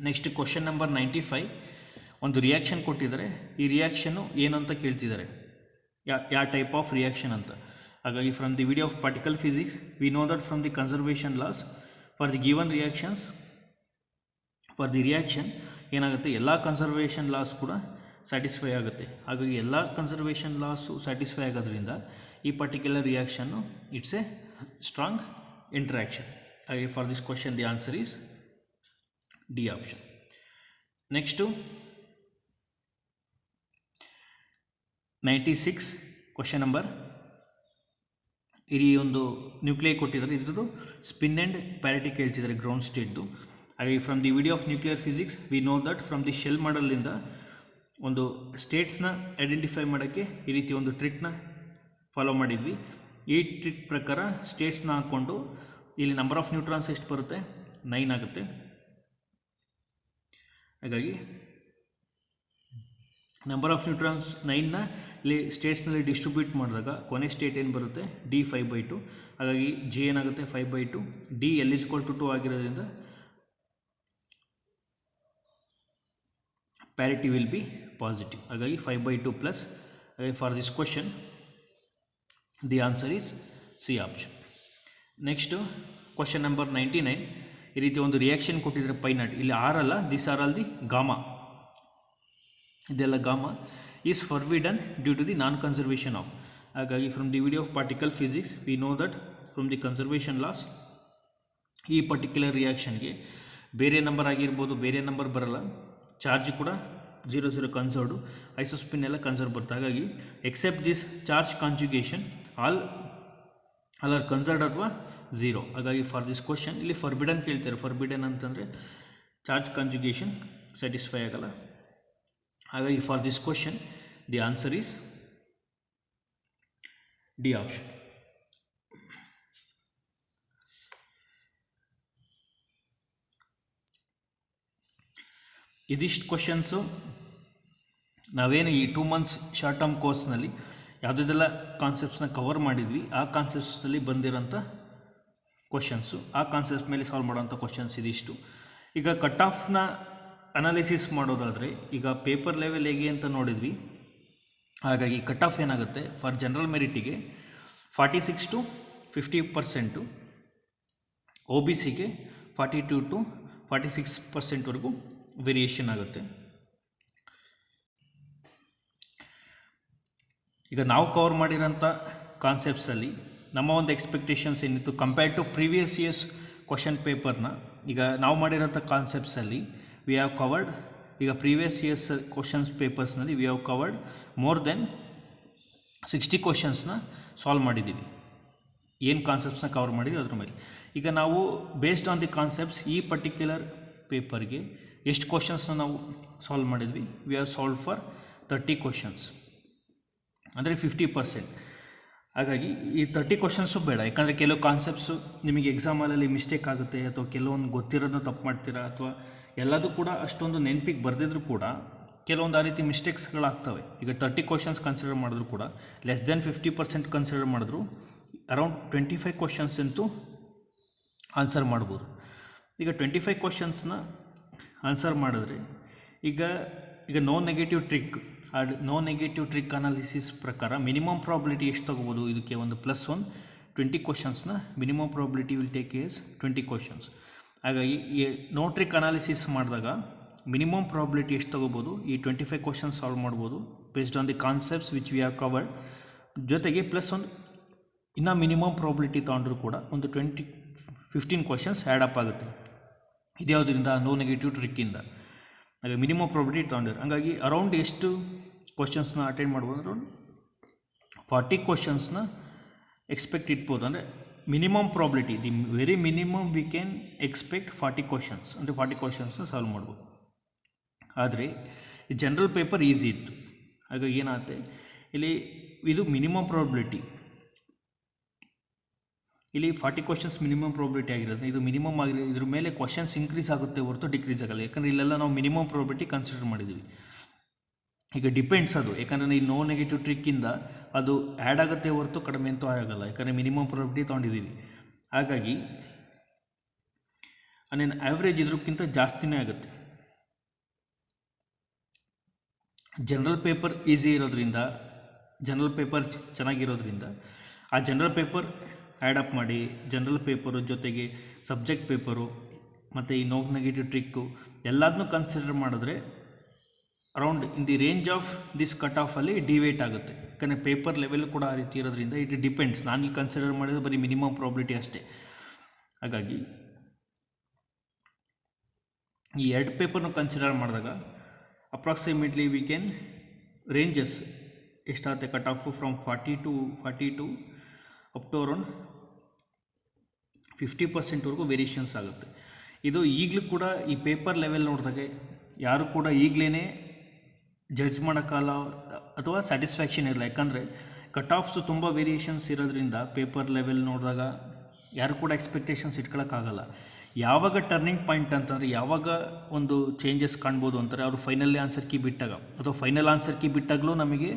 Next question number 95. ಒಂದು ರಿಯಾಕ್ಷನ್ ಕೊಟ್ಟಿದ್ದಾರೆ. ಈ ರಿಯಾಕ್ಷನ್ನು ಏನು ಅಂತ ಕೇಳ್ತಿದ್ದಾರೆ, ಯಾವ ಟೈಪ್ ಆಫ್ ರಿಯಾಕ್ಷನ್ ಅಂತ. ಹಾಗಾಗಿ from the video of particle physics we know that from the conservation loss for the given reactions, for the reaction ಏನಾಗುತ್ತೆ, ಎಲ್ಲ ಕನ್ಸರ್ವೇಷನ್ ಲಾಸ್ ಕೂಡ ಸ್ಯಾಟಿಸ್ಫೈ ಆಗುತ್ತೆ. ಹಾಗಾಗಿ ಎಲ್ಲ ಕನ್ಸರ್ವೇಷನ್ ಲಾಸು ಸ್ಯಾಟಿಸ್ಫೈ ಆಗೋದ್ರಿಂದ ಈ ಪರ್ಟಿಕ್ಯುಲರ್ ರಿಯಾಕ್ಷನ್ನು ಇಟ್ಸ್ ಎ ಸ್ಟ್ರಾಂಗ್ ಇಂಟ್ರಾಕ್ಷನ್. ಹಾಗೆ for this question the answer is D option. Next 96 question number. ಇಲ್ಲಿ ಒಂದು ನ್ಯೂಕ್ಲಿಯೈ ಕೊಟ್ಟಿದ್ದಾರೆ, ಇದ್ರದ್ದು ಸ್ಪಿನ್ ಆ್ಯಂಡ್ ಪ್ಯಾರಿಟಿ ಕೇಳ್ತಿದ್ದಾರೆ ಗ್ರೌಂಡ್ ಸ್ಟೇಟ್ದು. ಹಾಗಾಗಿ from the video of nuclear physics we know that from the shell ಮಾಡಲಿಂದ ಒಂದು ಸ್ಟೇಟ್ಸ್ನ ಐಡೆಂಟಿಫೈ ಮಾಡೋಕ್ಕೆ ಈ ರೀತಿ ಒಂದು ಟ್ರಿಕ್ನ ಫಾಲೋ ಮಾಡಿದ್ವಿ. ಈ ಟ್ರಿಕ್ ಪ್ರಕಾರ ಸ್ಟೇಟ್ಸ್ನ ಹಾಕ್ಕೊಂಡು ಇಲ್ಲಿ ನಂಬರ್ ಆಫ್ ನ್ಯೂಟ್ರಾನ್ಸ್ ಎಷ್ಟು ಬರುತ್ತೆ, 9 ಆಗುತ್ತೆ. ಹಾಗಾಗಿ ನಂಬರ್ ಆಫ್ ನ್ಯೂಟ್ರಾನ್ಸ್ 9ನ ಇಲ್ಲಿ ಸ್ಟೇಟ್ಸ್ನಲ್ಲಿ ಡಿಸ್ಟ್ರಿಬ್ಯೂಟ್ ಮಾಡಿದಾಗ ಕೊನೆ ಸ್ಟೇಟ್ ಏನು ಬರುತ್ತೆ, D 5/2. ಹಾಗಾಗಿ J ಏನಾಗುತ್ತೆ 5/2, D L = 2 ಆಗಿರೋದ್ರಿಂದ ಪ್ಯಾರಿಟಿ ವಿಲ್ ಬಿ ಪಾಸಿಟಿವ್. ಹಾಗಾಗಿ 5/2 plus. For this question the answer is C option. Next question number 99. ಈ ರೀತಿ ಒಂದು ರಿಯಾಕ್ಷನ್ ಕೊಟ್ಟಿದ್ದಾರೆ π0. ಇಲ್ಲಿ ಆರ್ ಅಲ್ಲ, this are all the gamma, ಇದೆಲ್ಲ gamma is forbidden due to the non conservation of. ಹಾಗಾಗಿ from the video of particle physics we know that from the conservation laws ಈ ಪರ್ಟಿಕ್ಯುಲರ್ ರಿಯಾಕ್ಷನ್ಗೆ ಬೇರೆ ನಂಬರ್ ಆಗಿರ್ಬೋದು, ಬೇರೆ ನಂಬರ್ ಬರಲ್ಲ. ಚಾರ್ಜ್ ಕೂಡ 0 ಕನ್ಸರ್ವ್ಡು, ಐಸೋಸ್ಪಿನ್ ಎಲ್ಲ ಕನ್ಸರ್ವ್ ಬರುತ್ತೆ. ಹಾಗಾಗಿ except this charge conjugation all are conserved ಅಥವಾ 0. ಹಾಗಾಗಿ ಫಾರ್ ದಿಸ್ ಕ್ವಶನ್ ಇಲ್ಲಿ ಫರ್ಬಿಡನ್ ಕೇಳ್ತಾರೆ. ಫರ್ಬಿಡನ್ ಅಂತಂದರೆ ಚಾರ್ಜ್ ಕಾಂಜುಗೇಷನ್ ಸ್ಯಾಟಿಸ್ಫೈ ಆಗಲ್ಲ. ಹಾಗಾಗಿ for this question the answer is D option. ಇದಿಷ್ಟು ಕ್ವಶನ್ಸು ನಾವೇನು ಈ 2 months ಶಾರ್ಟ್ ಟರ್ಮ್ ಕೋರ್ಸ್ನಲ್ಲಿ ಯಾವುದೆಲ್ಲ ಕಾನ್ಸೆಪ್ಟ್ಸ್ನ ಕವರ್ ಮಾಡಿದ್ವಿ ಆ ಕಾನ್ಸೆಪ್ಟ್ಸಲ್ಲಿ ಬಂದಿರೋಂಥ ಕ್ವಶನ್ಸು, ಆ ಕಾನ್ಸೆಪ್ಟ್ ಮೇಲೆ ಸಾಲ್ವ್ ಮಾಡೋಂಥ ಕ್ವಶನ್ಸ್ ಇದಿಷ್ಟು. ಈಗ ಕಟ್ ಆಫ್ನ ಅನಾಲಿಸಿಸ್ ಮಾಡೋದಾದರೆ ಈಗ ಪೇಪರ್ ಲೆವೆಲ್ ಹೇಗೆ ಅಂತ ನೋಡಿದ್ವಿ. ಹಾಗಾಗಿ ಕಟ್ ಆಫ್ ಏನಾಗುತ್ತೆ, ಫಾರ್ ಜನರಲ್ ಮೆರಿಟಿಗೆ 46 to 50%, OBCಗೆ 42 to 46% ವೇರಿಯೇಷನ್ ಆಗುತ್ತೆ. ಈಗ ನಾವು ಕವರ್ ಮಾಡಿರೋಂಥ ಕಾನ್ಸೆಪ್ಟ್ಸಲ್ಲಿ ನಮ್ಮ ಒಂದು ಎಕ್ಸ್ಪೆಕ್ಟೇಷನ್ಸ್ ಏನಿತ್ತು compared to previous years question ಪೇಪರ್ನ, ಈಗ ನಾವು ಮಾಡಿರೋಂಥ ಕಾನ್ಸೆಪ್ಟ್ಸಲ್ಲಿ ವಿ ಹ್ಯಾವ್ ಕವರ್ಡ್, ಈಗ ಪ್ರೀವಿಯಸ್ ಇಯರ್ಸ್ ಕ್ವಶನ್ಸ್ ಪೇಪರ್ಸ್ನಲ್ಲಿ we have covered more than 60 ಕ್ವಶನ್ಸ್ನ ಸಾಲ್ವ್ ಮಾಡಿದ್ದೀವಿ. ಏನು ಕಾನ್ಸೆಪ್ಟ್ಸ್ನ ಕವರ್ ಮಾಡಿದ್ವಿ ಅದ್ರ ಮೇಲೆ. ಈಗ ನಾವು ಬೇಸ್ಡ್ ಆನ್ ದಿ ಕಾನ್ಸೆಪ್ಟ್ಸ್ ಈ ಪರ್ಟಿಕ್ಯುಲರ್ ಪೇಪರ್ಗೆ ಎಷ್ಟು ಕ್ವಶನ್ಸ್ನ ನಾವು ಸಾಲ್ವ್ ಮಾಡಿದ್ವಿ? We have solve for 30 questions, ಅಂದರೆ 50%. ಹಾಗಾಗಿ ಈ 30 ಕ್ವಶನ್ಸು ಬೇಡ, ಯಾಕಂದರೆ ಕೆಲವು ಕಾನ್ಸೆಪ್ಟ್ಸು ನಿಮಗೆ ಎಕ್ಸಾಮಲ್ಲಿ ಮಿಸ್ಟೇಕ್ ಆಗುತ್ತೆ, ಅಥವಾ ಕೆಲವೊಂದು ಗೊತ್ತಿರೋದನ್ನ ತಪ್ಪು ಮಾಡ್ತೀರಾ, ಅಥವಾ ಎಲ್ಲದೂ ಕೂಡ ಅಷ್ಟೊಂದು ನೆನಪಿಗೆ ಬರೆದಿದ್ರು ಕೂಡ ಕೆಲವೊಂದು ಆ ರೀತಿ ಮಿಸ್ಟೇಕ್ಸ್ಗಳಾಗ್ತವೆ. ಈಗ 30 ಕ್ವಶನ್ಸ್ ಕನ್ಸಿಡರ್ ಮಾಡಿದ್ರು ಕೂಡ ಲೆಸ್ ದೆನ್ 50% ಕನ್ಸಿಡರ್ ಮಾಡಿದ್ರು ಅರೌಂಡ್ 25 ಕ್ವಶನ್ಸ್ ಅಂತೂ ಆನ್ಸರ್ ಮಾಡ್ಬೋದು. ಈಗ 25 ಕ್ವಶನ್ಸ್ನ ಆನ್ಸರ್ ಮಾಡಿದ್ರೆ ಈಗ ನೋ ನೆಗೆಟಿವ್ ಟ್ರಿಕ್ ಅನಾಲಿಸಿಸ್ ಪ್ರಕಾರ ಮಿನಿಮಮ್ ಪ್ರಾಬಿಲಿಟಿ ಎಷ್ಟು ತೊಗೋಬೋದು? ಇದಕ್ಕೆ ಒಂದು +1 20 ಕ್ವಶನ್ಸ್ನ minimum probability will take is 20 questions. ಹಾಗಾಗಿ ಈ ನೋ ಟ್ರಿಕ್ ಅನಾಲಿಸಿಸ್ ಮಾಡಿದಾಗ ಮಿನಿಮಮ್ ಪ್ರಾಬಿಲಿಟಿ ಎಷ್ಟು ತೊಗೋಬೋದು? ಈ 25 ಕ್ವಶನ್ಸ್ ಸಾಲ್ವ್ ಮಾಡ್ಬೋದು based on the concepts which we have covered. ಜೊತೆಗೆ +1 ಇನ್ನು ಮಿನಿಮಮ್ ಪ್ರಾಬಿಲಿಟಿ ತೊಗೊಂಡ್ರೂ ಕೂಡ ಒಂದು 15 ಕ್ವಶನ್ಸ್ ಆ್ಯಡ್ ಅಪ್ ಆಗುತ್ತೆ. ಇದ್ಯಾವುದರಿಂದ? ನೋ ನೆಗೆಟಿವ್ ಟ್ರಿಕ್ಕಿಂದ. ಹಾಗೆ ಮಿನಿಮಮ್ ಪ್ರಾಬಿಲಿಟಿ ತೊಗೊಂಡಿರು. ಹಂಗಾಗಿ ಅರೌಂಡ್ ಎಷ್ಟು ಕ್ವಶನ್ಸ್ನ ಅಟೆಂಡ್ ಮಾಡ್ಬೋದು? ಅರೌಂಡ್ 40 ಕ್ವಶನ್ಸ್ನ ಎಕ್ಸ್ಪೆಕ್ಟ್ ಇಟ್ಬೋದು. ಅಂದರೆ minimum probability, the very minimum we can expect 40 questions, ಅಂದರೆ 40 ಕ್ವಶನ್ಸ್ನ ಸಾಲ್ವ್ ಮಾಡ್ಬೋದು. ಆದರೆ ಈ ಜನರಲ್ ಪೇಪರ್ ಈಸಿ ಇತ್ತು. ಹಾಗಾಗಿ ಏನಾಗುತ್ತೆ ಇಲ್ಲಿ, ಇದು ಮಿನಿಮಮ್ ಪ್ರಾಬಿಲಿಟಿ, ಇಲ್ಲಿ 40 ಕ್ವಶನ್ಸ್ ಮಿನಿಮಮ್ ಪ್ರಾಬಿಲಿಟಿ ಆಗಿರೋದು. ಇದು ಮಿನಿಮಮ್ ಆಗಿರೋದು, ಇದ್ರ ಮೇಲೆ ಕ್ವಶನ್ಸ್ ಇನ್ಕ್ರೀಸ್ ಆಗುತ್ತೆ ಹೊರತು ಡಿಕ್ರೀಸ್ ಆಗಲ್ಲ. ಯಾಕಂದರೆ ಇಲ್ಲೆಲ್ಲ ನಾವು ಮಿನಿಮಮ್ ಪ್ರಾಬಿಲಿಟಿ ಕನ್ಸಿಡರ್ ಮಾಡಿದ್ದೀವಿ. ಈಗ ಡಿಪೆಂಡ್ಸ್ ಅದು, ಯಾಕಂದರೆ ಈ ನೋ ನೆಗೆಟಿವ್ ಟ್ರಿಕ್ಕಿಂದ ಅದು ಆ್ಯಡ್ ಆಗುತ್ತೆ ಹೊರತು ಕಡಿಮೆ ಅಂತೂ ಆಗಲ್ಲ, ಯಾಕಂದರೆ ಮಿನಿಮಮ್ ಪ್ರಾಬಿಲಿಟಿ ತೊಗೊಂಡಿದ್ದೀವಿ. ಹಾಗಾಗಿ ಅನ್ನೇನು ಆ್ಯಾವ್ರೇಜ್ ಇದ್ರಕ್ಕಿಂತ ಜಾಸ್ತಿನೇ ಆಗುತ್ತೆ. ಜನರಲ್ ಪೇಪರ್ ಈಸಿ ಇರೋದ್ರಿಂದ, ಜನರಲ್ ಪೇಪರ್ ಚೆನ್ನಾಗಿರೋದ್ರಿಂದ ಆ ಜನರಲ್ ಪೇಪರ್ ಆ್ಯಡ್ ಅಪ್ ಮಾಡಿ, ಜನರಲ್ ಪೇಪರು ಜೊತೆಗೆ ಸಬ್ಜೆಕ್ಟ್ ಪೇಪರು ಮತ್ತು ಈ ನೋ ನೆಗೆಟಿವ್ ಟ್ರಿಕ್ಕು ಎಲ್ಲದನ್ನೂ ಕನ್ಸಿಡರ್ ಮಾಡಿದ್ರೆ around in the range of this cut ಆಫಲ್ಲಿ ಡಿವೇಟ್ ಆಗುತ್ತೆ. ಯಾಕಂದರೆ ಪೇಪರ್ ಲೆವೆಲ್ ಕೂಡ ಆ ರೀತಿ ಇರೋದ್ರಿಂದ ಇಟ್ ಡಿಪೆಂಡ್ಸ್. ನಾನಿಲ್ಲಿ ಕನ್ಸಿಡರ್ ಮಾಡಿದ್ರೆ ಬರೀ ಮಿನಿಮಮ್ ಪ್ರಾಬಿಲಿಟಿ ಅಷ್ಟೇ. ಹಾಗಾಗಿ ಈ 2 ಪೇಪರ್ನ ಕನ್ಸಿಡರ್ ಮಾಡಿದಾಗ ಅಪ್ರಾಕ್ಸಿಮೇಟ್ಲಿ ವಿ ಕ್ಯಾನ್ ರೇಂಜಸ್ ಎಷ್ಟಾಗುತ್ತೆ cut off from 42 up to around 50%ವರೆಗೂ ವೇರಿಯೇಷನ್ಸ್ ಆಗುತ್ತೆ. ಇದು ಈಗಲೂ ಕೂಡ ಈ ಪೇಪರ್ ಲೆವೆಲ್ ನೋಡಿದಾಗ ಯಾರು ಕೂಡ ಈಗಲೇ ಜಡ್ಜ್ ಮಾಡೋಕ್ಕಲ್ಲ ಅಥವಾ ಸ್ಯಾಟಿಸ್ಫ್ಯಾಕ್ಷನ್ ಇರಲ್ಲ. ಯಾಕಂದರೆ ಕಟ್ ಆಫ್ಸು ತುಂಬ ವೇರಿಯೇಷನ್ಸ್ ಇರೋದ್ರಿಂದ ಪೇಪರ್ ಲೆವೆಲ್ ನೋಡಿದಾಗ ಯಾರು ಕೂಡ ಎಕ್ಸ್ಪೆಕ್ಟೇಷನ್ಸ್ ಇಟ್ಕೊಳ್ಳೋಕ್ಕಾಗಲ್ಲ. ಯಾವಾಗ ಟರ್ನಿಂಗ್ ಪಾಯಿಂಟ್ ಅಂತಂದರೆ ಯಾವಾಗ ಒಂದು ಚೇಂಜಸ್ ಕಾಣ್ಬೋದು ಅಂತಾರೆ ಅವರು ಫೈನಲ್ ಆನ್ಸರ್ ಕೀ ಬಿಟ್ಟಾಗ, ಅಥವಾ ಫೈನಲ್ ಆನ್ಸರ್ ಕೀ ಬಿಟ್ಟಾಗಲೂ ನಮಗೆ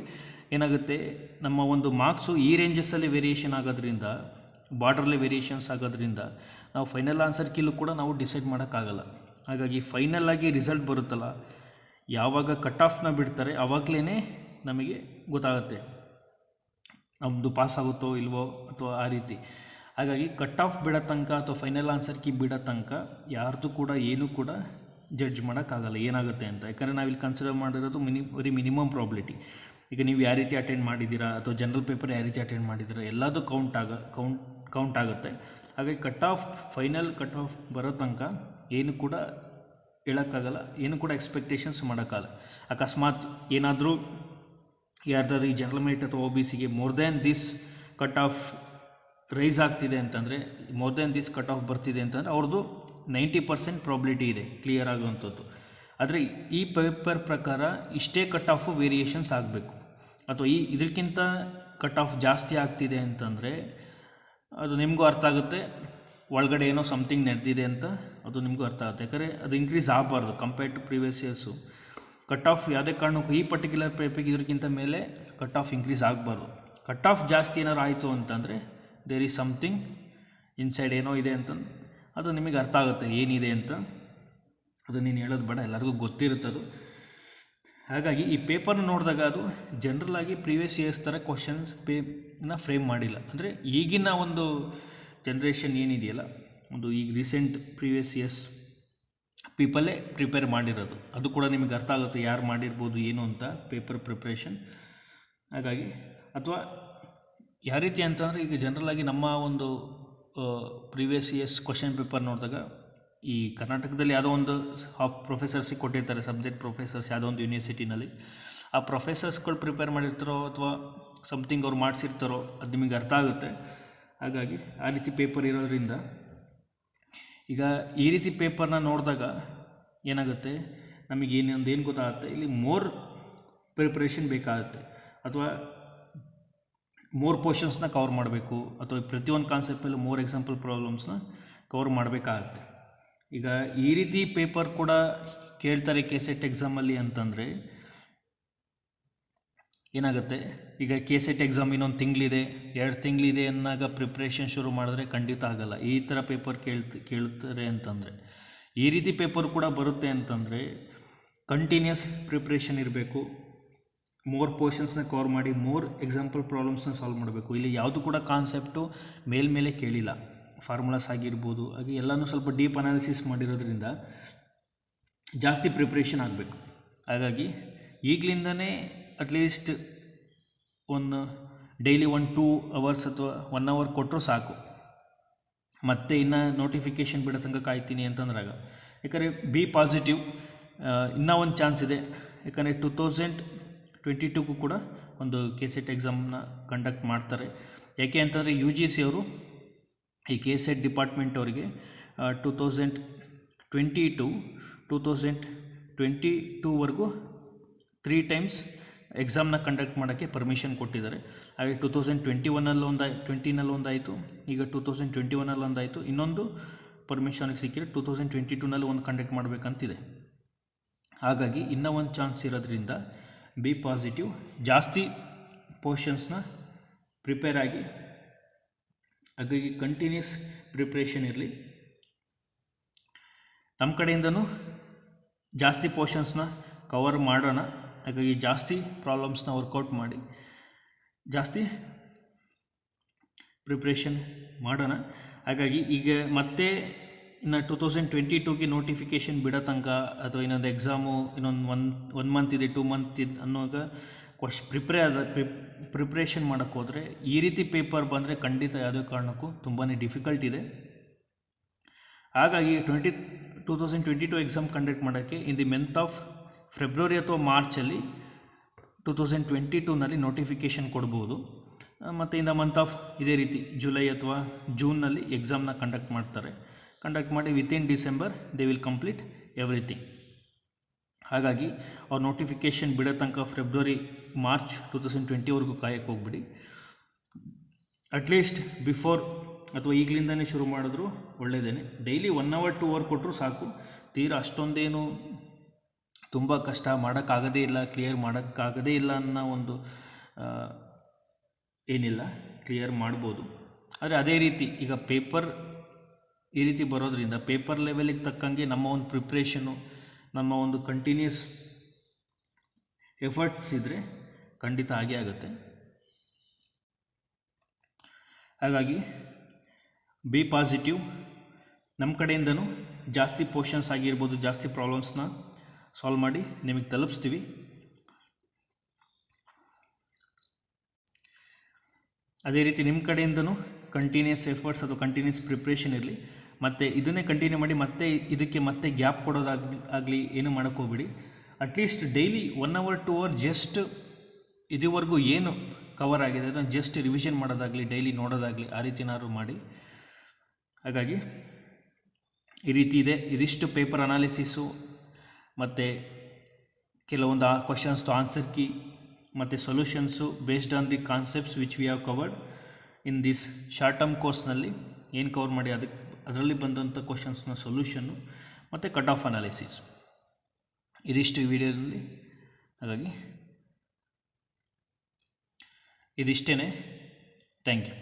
ಏನಾಗುತ್ತೆ, ನಮ್ಮ ಒಂದು ಮಾರ್ಕ್ಸು ಈ ರೇಂಜಸ್ಸಲ್ಲಿ ವೇರಿಯೇಷನ್ ಆಗೋದ್ರಿಂದ, ಬಾರ್ಡ್ರಲ್ಲಿ ವೇರಿಯೇಷನ್ಸ್ ಆಗೋದ್ರಿಂದ ನಾವು ಫೈನಲ್ ಆನ್ಸರ್ ಕೀಲೂ ಕೂಡ ನಾವು ಡಿಸೈಡ್ ಮಾಡೋಕ್ಕಾಗಲ್ಲ. ಹಾಗಾಗಿ ಫೈನಲ್ ಆಗಿ ರಿಸಲ್ಟ್ ಬರುತ್ತಲ್ಲ, ಯಾವಾಗ ಕಟ್ ಆಫ್ನ ಬಿಡ್ತಾರೆ ಆವಾಗಲೇ ನಮಗೆ ಗೊತ್ತಾಗುತ್ತೆ ನಮ್ಮದು ಪಾಸ್ ಆಗುತ್ತೋ ಇಲ್ವೋ ಅಥವಾ ಆ ರೀತಿ. ಹಾಗಾಗಿ ಕಟ್ ಆಫ್ ಬಿಡೋ ತನಕ ಅಥವಾ ಫೈನಲ್ ಆನ್ಸರ್ ಕೀ ಬಿಡೋ ತನಕ ಯಾರ್ದು ಕೂಡ ಏನೂ ಕೂಡ ಜಡ್ಜ್ ಮಾಡೋಕ್ಕಾಗಲ್ಲ ಏನಾಗುತ್ತೆ ಅಂತ. ಯಾಕಂದರೆ ನಾವಿಲ್ಲಿ ಕನ್ಸಿಡರ್ ಮಾಡಿರೋದು ವೆರಿ ಮಿನಿಮಮ್ ಪ್ರಾಬಿಲಿಟಿ. ಈಗ ನೀವು ಯಾವ ರೀತಿ ಅಟೆಂಡ್ ಮಾಡಿದ್ದೀರಾ ಅಥವಾ ಜನರಲ್ ಪೇಪರ್ ಯಾವ ರೀತಿ ಅಟೆಂಡ್ ಮಾಡಿದ್ದೀರಾ ಎಲ್ಲದೂ ಕೌಂಟ್ ಆಗುತ್ತೆ. ಹಾಗಾಗಿ ಫೈನಲ್ ಕಟ್ ಆಫ್ ಬರೋ ತನಕ ಏನು ಕೂಡ ಹೇಳೋಕ್ಕಾಗಲ್ಲ, ಏನು ಕೂಡ ಎಕ್ಸ್ಪೆಕ್ಟೇಷನ್ಸ್ ಮಾಡೋಕ್ಕಾಗಲ್ಲ. ಅಕಸ್ಮಾತ್ ಏನಾದರೂ ಯಾರ್ದಾದ್ರು ಈ ಜನರಲ್ ಮೆರಿಟ್ ಅಥವಾ OBCಗೆ more than this cut off rise ಆಗ್ತಿದೆ ಅಂತಂದರೆ, more than this cut off ಬರ್ತಿದೆ ಅಂತಂದರೆ ಅವ್ರದ್ದು 90% ಪ್ರಾಬಿಲಿಟಿ ಇದೆ ಕ್ಲಿಯರ್ ಆಗುವಂಥದ್ದು. ಆದರೆ ಈ ಪೇಪರ್ ಪ್ರಕಾರ ಇಷ್ಟೇ ಕಟ್ ಆಫು ವೇರಿಯೇಷನ್ಸ್ ಆಗಬೇಕು, ಅಥವಾ ಇದಕ್ಕಿಂತ ಕಟ್ ಆಫ್ ಜಾಸ್ತಿ ಆಗ್ತಿದೆ ಅಂತಂದರೆ ಅದು ನಿಮಗೂ ಅರ್ಥ ಆಗುತ್ತೆ, ಒಳಗಡೆ ಏನೋ ಸಮಥಿಂಗ್ ನಡೆದಿದೆ ಅಂತ ಅದು ನಿಮಗೂ ಅರ್ಥ ಆಗುತ್ತೆ. ಯಾಕಂದರೆ ಅದು ಇನ್ಕ್ರೀಸ್ ಆಗಬಾರ್ದು compared to previous years. Cut off ಯಾವುದೇ ಕಾರಣಕ್ಕೂ ಈ ಪರ್ಟಿಕ್ಯುಲರ್ ಪೇಪರ್ಗೆ ಇದಕ್ಕಿಂತ ಮೇಲೆ ಕಟ್ ಆಫ್ ಇನ್ಕ್ರೀಸ್ ಆಗಬಾರ್ದು. ಕಟ್ ಆಫ್ ಜಾಸ್ತಿ ಏನಾರು ಆಯಿತು ಅಂತಂದರೆ ದೇರ್ ಈಸ್ ಸಮಥಿಂಗ್ ಇನ್ಸೈಡ್ ಏನೋ ಇದೆ ಅಂತ ಅದು ನಿಮಗೆ ಅರ್ಥ ಆಗುತ್ತೆ ಏನಿದೆ ಅಂತ. ಅದು ನೀನು ಹೇಳೋದು ಬೇಡ, ಎಲ್ಲರಿಗೂ ಗೊತ್ತಿರುತ್ತದು. ಹಾಗಾಗಿ ಈ ಪೇಪರ್ನ ನೋಡಿದಾಗ ಅದು ಜನರಲಾಗಿ ಪ್ರೀವಿಯಸ್ ಇಯರ್ಸ್ ಥರ ಕ್ವಶನ್ಸ್ ಫ್ರೇಮ್ ಮಾಡಿಲ್ಲ. ಅಂದರೆ ಈಗಿನ ಒಂದು ಜನ್ರೇಷನ್ ಏನಿದೆಯಲ್ಲ, ಒಂದು ಈಗ ರೀಸೆಂಟ್ ಪ್ರೀವಿಯಸ್ ಇಯರ್ಸ್ ಪೀಪಲೇ ಪ್ರಿಪೇರ್ ಮಾಡಿರೋದು. ಅದು ಕೂಡ ನಿಮಗೆ ಅರ್ಥ ಆಗುತ್ತೆ ಯಾರು ಮಾಡಿರ್ಬೋದು ಏನು ಅಂತ ಪೇಪರ್ ಪ್ರಿಪ್ರೇಷನ್. ಹಾಗಾಗಿ ಅಥವಾ ಯಾವ ರೀತಿ ಅಂತಂದರೆ ಈಗ ಜನರಲಾಗಿ ನಮ್ಮ ಒಂದು ಪ್ರೀವಿಯಸ್ ಇಯರ್ಸ್ ಕ್ವಶನ್ ಪೇಪರ್ ನೋಡಿದಾಗ ಈ ಕರ್ನಾಟಕದಲ್ಲಿ ಯಾವುದೋ ಒಂದು ಪ್ರೊಫೆಸರ್ಸಿಗೆ ಕೊಟ್ಟಿರ್ತಾರೆ, ಸಬ್ಜೆಕ್ಟ್ ಪ್ರೊಫೆಸರ್ಸ್ ಯಾವುದೋ ಒಂದು ಯೂನಿವರ್ಸಿಟಿನಲ್ಲಿ. ಆ ಪ್ರೊಫೆಸರ್ಸ್ಗಳು ಪ್ರಿಪೇರ್ ಮಾಡಿರ್ತಾರೋ ಅಥವಾ ಸಮಥಿಂಗ್ ಅವ್ರು ಮಾಡಿಸಿರ್ತಾರೋ ಅದು ನಿಮಗೆ ಅರ್ಥ ಆಗುತ್ತೆ. ಹಾಗಾಗಿ ಆ ರೀತಿ ಪೇಪರ್ ಇರೋದ್ರಿಂದ ಈಗ ಈ ರೀತಿ ಪೇಪರ್ನ ನೋಡಿದಾಗ ಏನಾಗುತ್ತೆ, ನಮಗೆ ಏನು ಗೊತ್ತಾಗುತ್ತೆ, ಇಲ್ಲಿ ಮೋರ್ ಪ್ರಿಪ್ರೇಷನ್ ಬೇಕಾಗುತ್ತೆ ಅಥವಾ ಮೋರ್ ಪೋರ್ಷನ್ಸ್ನ ಕವರ್ ಮಾಡಬೇಕು ಅಥವಾ ಪ್ರತಿಯೊಂದು ಕಾನ್ಸೆಪ್ಟಲ್ಲೂ ಮೋರ್ ಎಕ್ಸಾಂಪಲ್ ಪ್ರಾಬ್ಲಮ್ಸ್ನ ಕವರ್ ಮಾಡಬೇಕಾಗತ್ತೆ. ಈಗ ಈ ರೀತಿ ಪೇಪರ್ ಕೂಡ ಕೇಳ್ತಾರೆ KCET ಎಕ್ಸಾಮಲ್ಲಿ ಅಂತಂದರೆ ಏನಾಗುತ್ತೆ, ಈಗ KCET ಎಕ್ಸಾಮ್ ಇನ್ನೊಂದು ತಿಂಗಳಿದೆ 2 ತಿಂಗಳಿದೆ ಅನ್ನಾಗ ಪ್ರಿಪ್ರೇಷನ್ ಶುರು ಮಾಡಿದ್ರೆ ಖಂಡಿತ ಆಗಲ್ಲ. ಈ ಥರ ಪೇಪರ್ ಕೇಳ್ತಾರೆ ಅಂತಂದರೆ, ಈ ರೀತಿ ಪೇಪರ್ ಕೂಡ ಬರುತ್ತೆ ಅಂತಂದರೆ ಕಂಟಿನ್ಯೂಸ್ ಪ್ರಿಪ್ರೇಷನ್ ಇರಬೇಕು, ಮೋರ್ ಪೋರ್ಷನ್ಸ್ನ ಕವರ್ ಮಾಡಿ ಮೋರ್ ಎಕ್ಸಾಂಪಲ್ ಪ್ರಾಬ್ಲಮ್ಸ್ನ ಸಾಲ್ವ್ ಮಾಡಬೇಕು. ಇಲ್ಲಿ ಯಾವುದು ಕೂಡ ಕಾನ್ಸೆಪ್ಟು ಮೇಲ್ಮೇಲೆ ಕೇಳಿಲ್ಲ, ಫಾರ್ಮುಲಾಸ್ ಆಗಿರ್ಬೋದು, ಹಾಗೆ ಎಲ್ಲನೂ ಸ್ವಲ್ಪ ಡೀಪ್ ಅನಾಲಿಸಿಸ್ ಮಾಡಿರೋದ್ರಿಂದ ಜಾಸ್ತಿ ಪ್ರಿಪ್ರೇಷನ್ ಆಗಬೇಕು. ಹಾಗಾಗಿ ಈಗಲಿಂದನೇ ಅಟ್ಲೀಸ್ಟ್ ಒಂದು ಡೈಲಿ 1-2 ಅವರ್ಸ್ ಅಥವಾ 1 ಅವರ್ ಕೊಟ್ಟರೂ ಸಾಕು. ಮತ್ತೆ ಇನ್ನು ನೋಟಿಫಿಕೇಷನ್ ಬಿಡೋ ತನಕ ಕಾಯ್ತೀನಿ ಅಂತಂದ್ರಾಗ, ಯಾಕಂದರೆ ಬಿ ಪಾಸಿಟಿವ್, ಇನ್ನೂ ಒಂದು ಚಾನ್ಸ್ ಇದೆ. ಯಾಕಂದರೆ 2022 ಕೂಡ ಒಂದು KCET ಎಕ್ಸಾಮ್ನ ಕಂಡಕ್ಟ್ ಮಾಡ್ತಾರೆ. ಯಾಕೆ ಅಂತಂದರೆ UGC ಅವರು ಈ KCET ಡಿಪಾರ್ಟ್ಮೆಂಟ್ ಅವರಿಗೆ 2022-2022ವರೆಗೂ 3 ಟೈಮ್ಸ್ ಎಕ್ಸಾಮ್ನ ಕಂಡಕ್ಟ್ ಮಾಡೋಕ್ಕೆ ಪರ್ಮಿಷನ್ ಕೊಟ್ಟಿದ್ದಾರೆ. ಹಾಗೆ 2021ನಲ್ಲಿ ಒಂದಾಯಿತು, ಈಗ 2021ನಲ್ಲಿ ಒಂದಾಯಿತು, ಇನ್ನೊಂದು ಪರ್ಮಿಷನ್ಗೆ ಸಿಕ್ಕಿದ್ರೆ 2022ನಲ್ಲಿ ಒಂದು ಕಂಡಕ್ಟ್ ಮಾಡಬೇಕಂತಿದೆ. ಹಾಗಾಗಿ ಇನ್ನೂ ಒಂದು ಚಾನ್ಸ್ ಇರೋದ್ರಿಂದ ಬಿ ಪಾಸಿಟಿವ್, ಜಾಸ್ತಿ ಪೋರ್ಷನ್ಸ್ನ ಪ್ರಿಪೇರ್ ಆಗಿ, ಹಾಗಾಗಿ ಕಂಟಿನ್ಯೂಸ್ ಪ್ರಿಪ್ರೇಷನ್ ಇರಲಿ. ನಮ್ಮ ಕಡೆಯಿಂದನೂ ಜಾಸ್ತಿ ಪೋರ್ಷನ್ಸ್ನ ಕವರ್ ಮಾಡೋಣ. ಹಾಗಾಗಿ ಜಾಸ್ತಿ ಪ್ರಾಬ್ಲಮ್ಸ್ನ ವರ್ಕೌಟ್ ಮಾಡಿ ಜಾಸ್ತಿ ಪ್ರಿಪ್ರೇಷನ್ ಮಾಡೋಣ. ಹಾಗಾಗಿ ಈಗ ಮತ್ತೆ ಇನ್ನು 2022ಗೆ ನೋಟಿಫಿಕೇಷನ್ ಬಿಡೋ ತನಕ ಅಥವಾ ಇನ್ನೊಂದು ಎಕ್ಸಾಮು ಇನ್ನೊಂದು ಒನ್ ಮಂತ್ ಇದೆ 2 ಮಂತ್ ಇದೆ ಅನ್ನುವಾಗ ಪ್ರಿಪ್ರೇಷನ್ ಮಾಡೋಕ್ಕೆ ಹೋದರೆ ಈ ರೀತಿ ಪೇಪರ್ ಬಂದರೆ ಖಂಡಿತ ಯಾವುದೇ ಕಾರಣಕ್ಕೂ ತುಂಬಾ ಡಿಫಿಕಲ್ಟ್ ಇದೆ. ಹಾಗಾಗಿ 2022 ಎಕ್ಸಾಮ್ ಕಂಡಕ್ಟ್ ಮಾಡೋಕ್ಕೆ in the month of February ಅಥವಾ ಮಾರ್ಚಲ್ಲಿ 2022ನಲ್ಲಿ ನೋಟಿಫಿಕೇಷನ್ ಕೊಡ್ಬೋದು. ಮತ್ತು ಇನ್ ದ ಮಂತ್ ಆಫ್ ಇದೇ ರೀತಿ ಜುಲೈ ಅಥವಾ ಜೂನ್ನಲ್ಲಿ ಎಕ್ಸಾಮ್ನ ಕಂಡಕ್ಟ್ ಮಾಡಿ within December they will complete everything. ಹಾಗಾಗಿ ಅವ್ರ ನೋಟಿಫಿಕೇಷನ್ ಬಿಡೋ ತನಕ ಫೆಬ್ರವರಿ ಮಾರ್ಚ್ 2020ವರೆಗೂ ಕಾಯಕ್ಕೆ ಹೋಗ್ಬಿಡಿ. ಅಟ್ಲೀಸ್ಟ್ ಬಿಫೋರ್ ಅಥವಾ ಈಗಲಿಂದನೇ ಶುರು ಮಾಡಿದ್ರು ಒಳ್ಳೆಯದೇನೆ. ಡೈಲಿ 1 ಅವರ್ 2 ಅವರ್ ಕೊಟ್ಟರು ಸಾಕು. ತೀರಾ ಅಷ್ಟೊಂದೇನು ತುಂಬ ಕಷ್ಟ ಮಾಡೋಕ್ಕಾಗದೇ ಇಲ್ಲ, ಕ್ಲಿಯರ್ ಮಾಡೋಕ್ಕಾಗದೇ ಇಲ್ಲ ಅನ್ನೋ ಒಂದು ಏನಿಲ್ಲ, ಕ್ಲಿಯರ್ ಮಾಡ್ಬೋದು. ಆದರೆ ಅದೇ ರೀತಿ ಈಗ ಪೇಪರ್ ಈ ರೀತಿ ಬರೋದ್ರಿಂದ ಪೇಪರ್ ಲೆವೆಲಿಗೆ ತಕ್ಕಂಗೆ ನಮ್ಮ ಒಂದು ಪ್ರಿಪ್ರೇಷನ್ನು, ನಮ್ಮ ಒಂದು ಕಂಟಿನ್ಯೂಸ್ ಎಫರ್ಟ್ಸ್ ಇದ್ದರೆ ಖಂಡಿತ ಆಗೇ ಆಗುತ್ತೆ. ಹಾಗಾಗಿ ಬಿ ಪಾಸಿಟಿವ್, ನಮ್ಮ ಕಡೆಯಿಂದನೂ ಜಾಸ್ತಿ ಪೋರ್ಷನ್ಸ್ ಆಗಿರ್ಬೋದು, ಜಾಸ್ತಿ ಪ್ರಾಬ್ಲಮ್ಸ್ನ ಸಾಲ್ವ್ ಮಾಡಿ ನಿಮಗೆ ತಲುಪಿಸ್ತೀವಿ. ಅದೇ ರೀತಿ ನಿಮ್ಮ ಕಡೆಯಿಂದನೂ ಕಂಟಿನ್ಯೂಸ್ ಎಫರ್ಟ್ಸ್ ಅಥವಾ ಕಂಟಿನ್ಯೂಸ್ ಪ್ರಿಪ್ರೇಷನ್ ಇರಲಿ. ಮತ್ತು ಇದನ್ನೇ ಕಂಟಿನ್ಯೂ ಮಾಡಿ ಇದಕ್ಕೆ ಮತ್ತೆ ಗ್ಯಾಪ್ ಕೊಡೋದಾಗಲಿ ಏನೂ ಮಾಡೋಕ್ಕೆ ಹೋಗ್ಬಿಡಿ. At least daily 1 hour 2 hour just ಇದುವರೆಗೂ ಏನು ಕವರ್ ಆಗಿದೆ ಅದನ್ನು ಜಸ್ಟ್ ರಿವಿಷನ್ ಮಾಡೋದಾಗಲಿ, ಡೈಲಿ ನೋಡೋದಾಗಲಿ, ಆ ರೀತಿನಾದ್ರು ಮಾಡಿ. ಹಾಗಾಗಿ ಈ ರೀತಿ ಇದೆ. ಇದಿಷ್ಟು ಪೇಪರ್ ಅನಾಲಿಸಿಸು ಮತ್ತು ಕೆಲವೊಂದು ಕ್ವಶನ್ಸ್ದು ಆನ್ಸರ್ ಕೀ ಮತ್ತು solutions based on the concepts which we have covered in this short term ಕೋರ್ಸ್ನಲ್ಲಿ ಏನು ಕವರ್ ಮಾಡಿ ಅದರಲ್ಲಿ ಬಂದಂಥ ಕ್ವಶನ್ಸ್ನ ಸೊಲ್ಯೂಷನ್ನು ಮತ್ತು ಕಟ್ ಆಫ್ ಅನಾಲಿಸಿಸ್ ಇದಿಷ್ಟು ಈ ವಿಡಿಯೋದಲ್ಲಿ. ಹಾಗಾಗಿ ಇದಿಷ್ಟೇ. Thank you.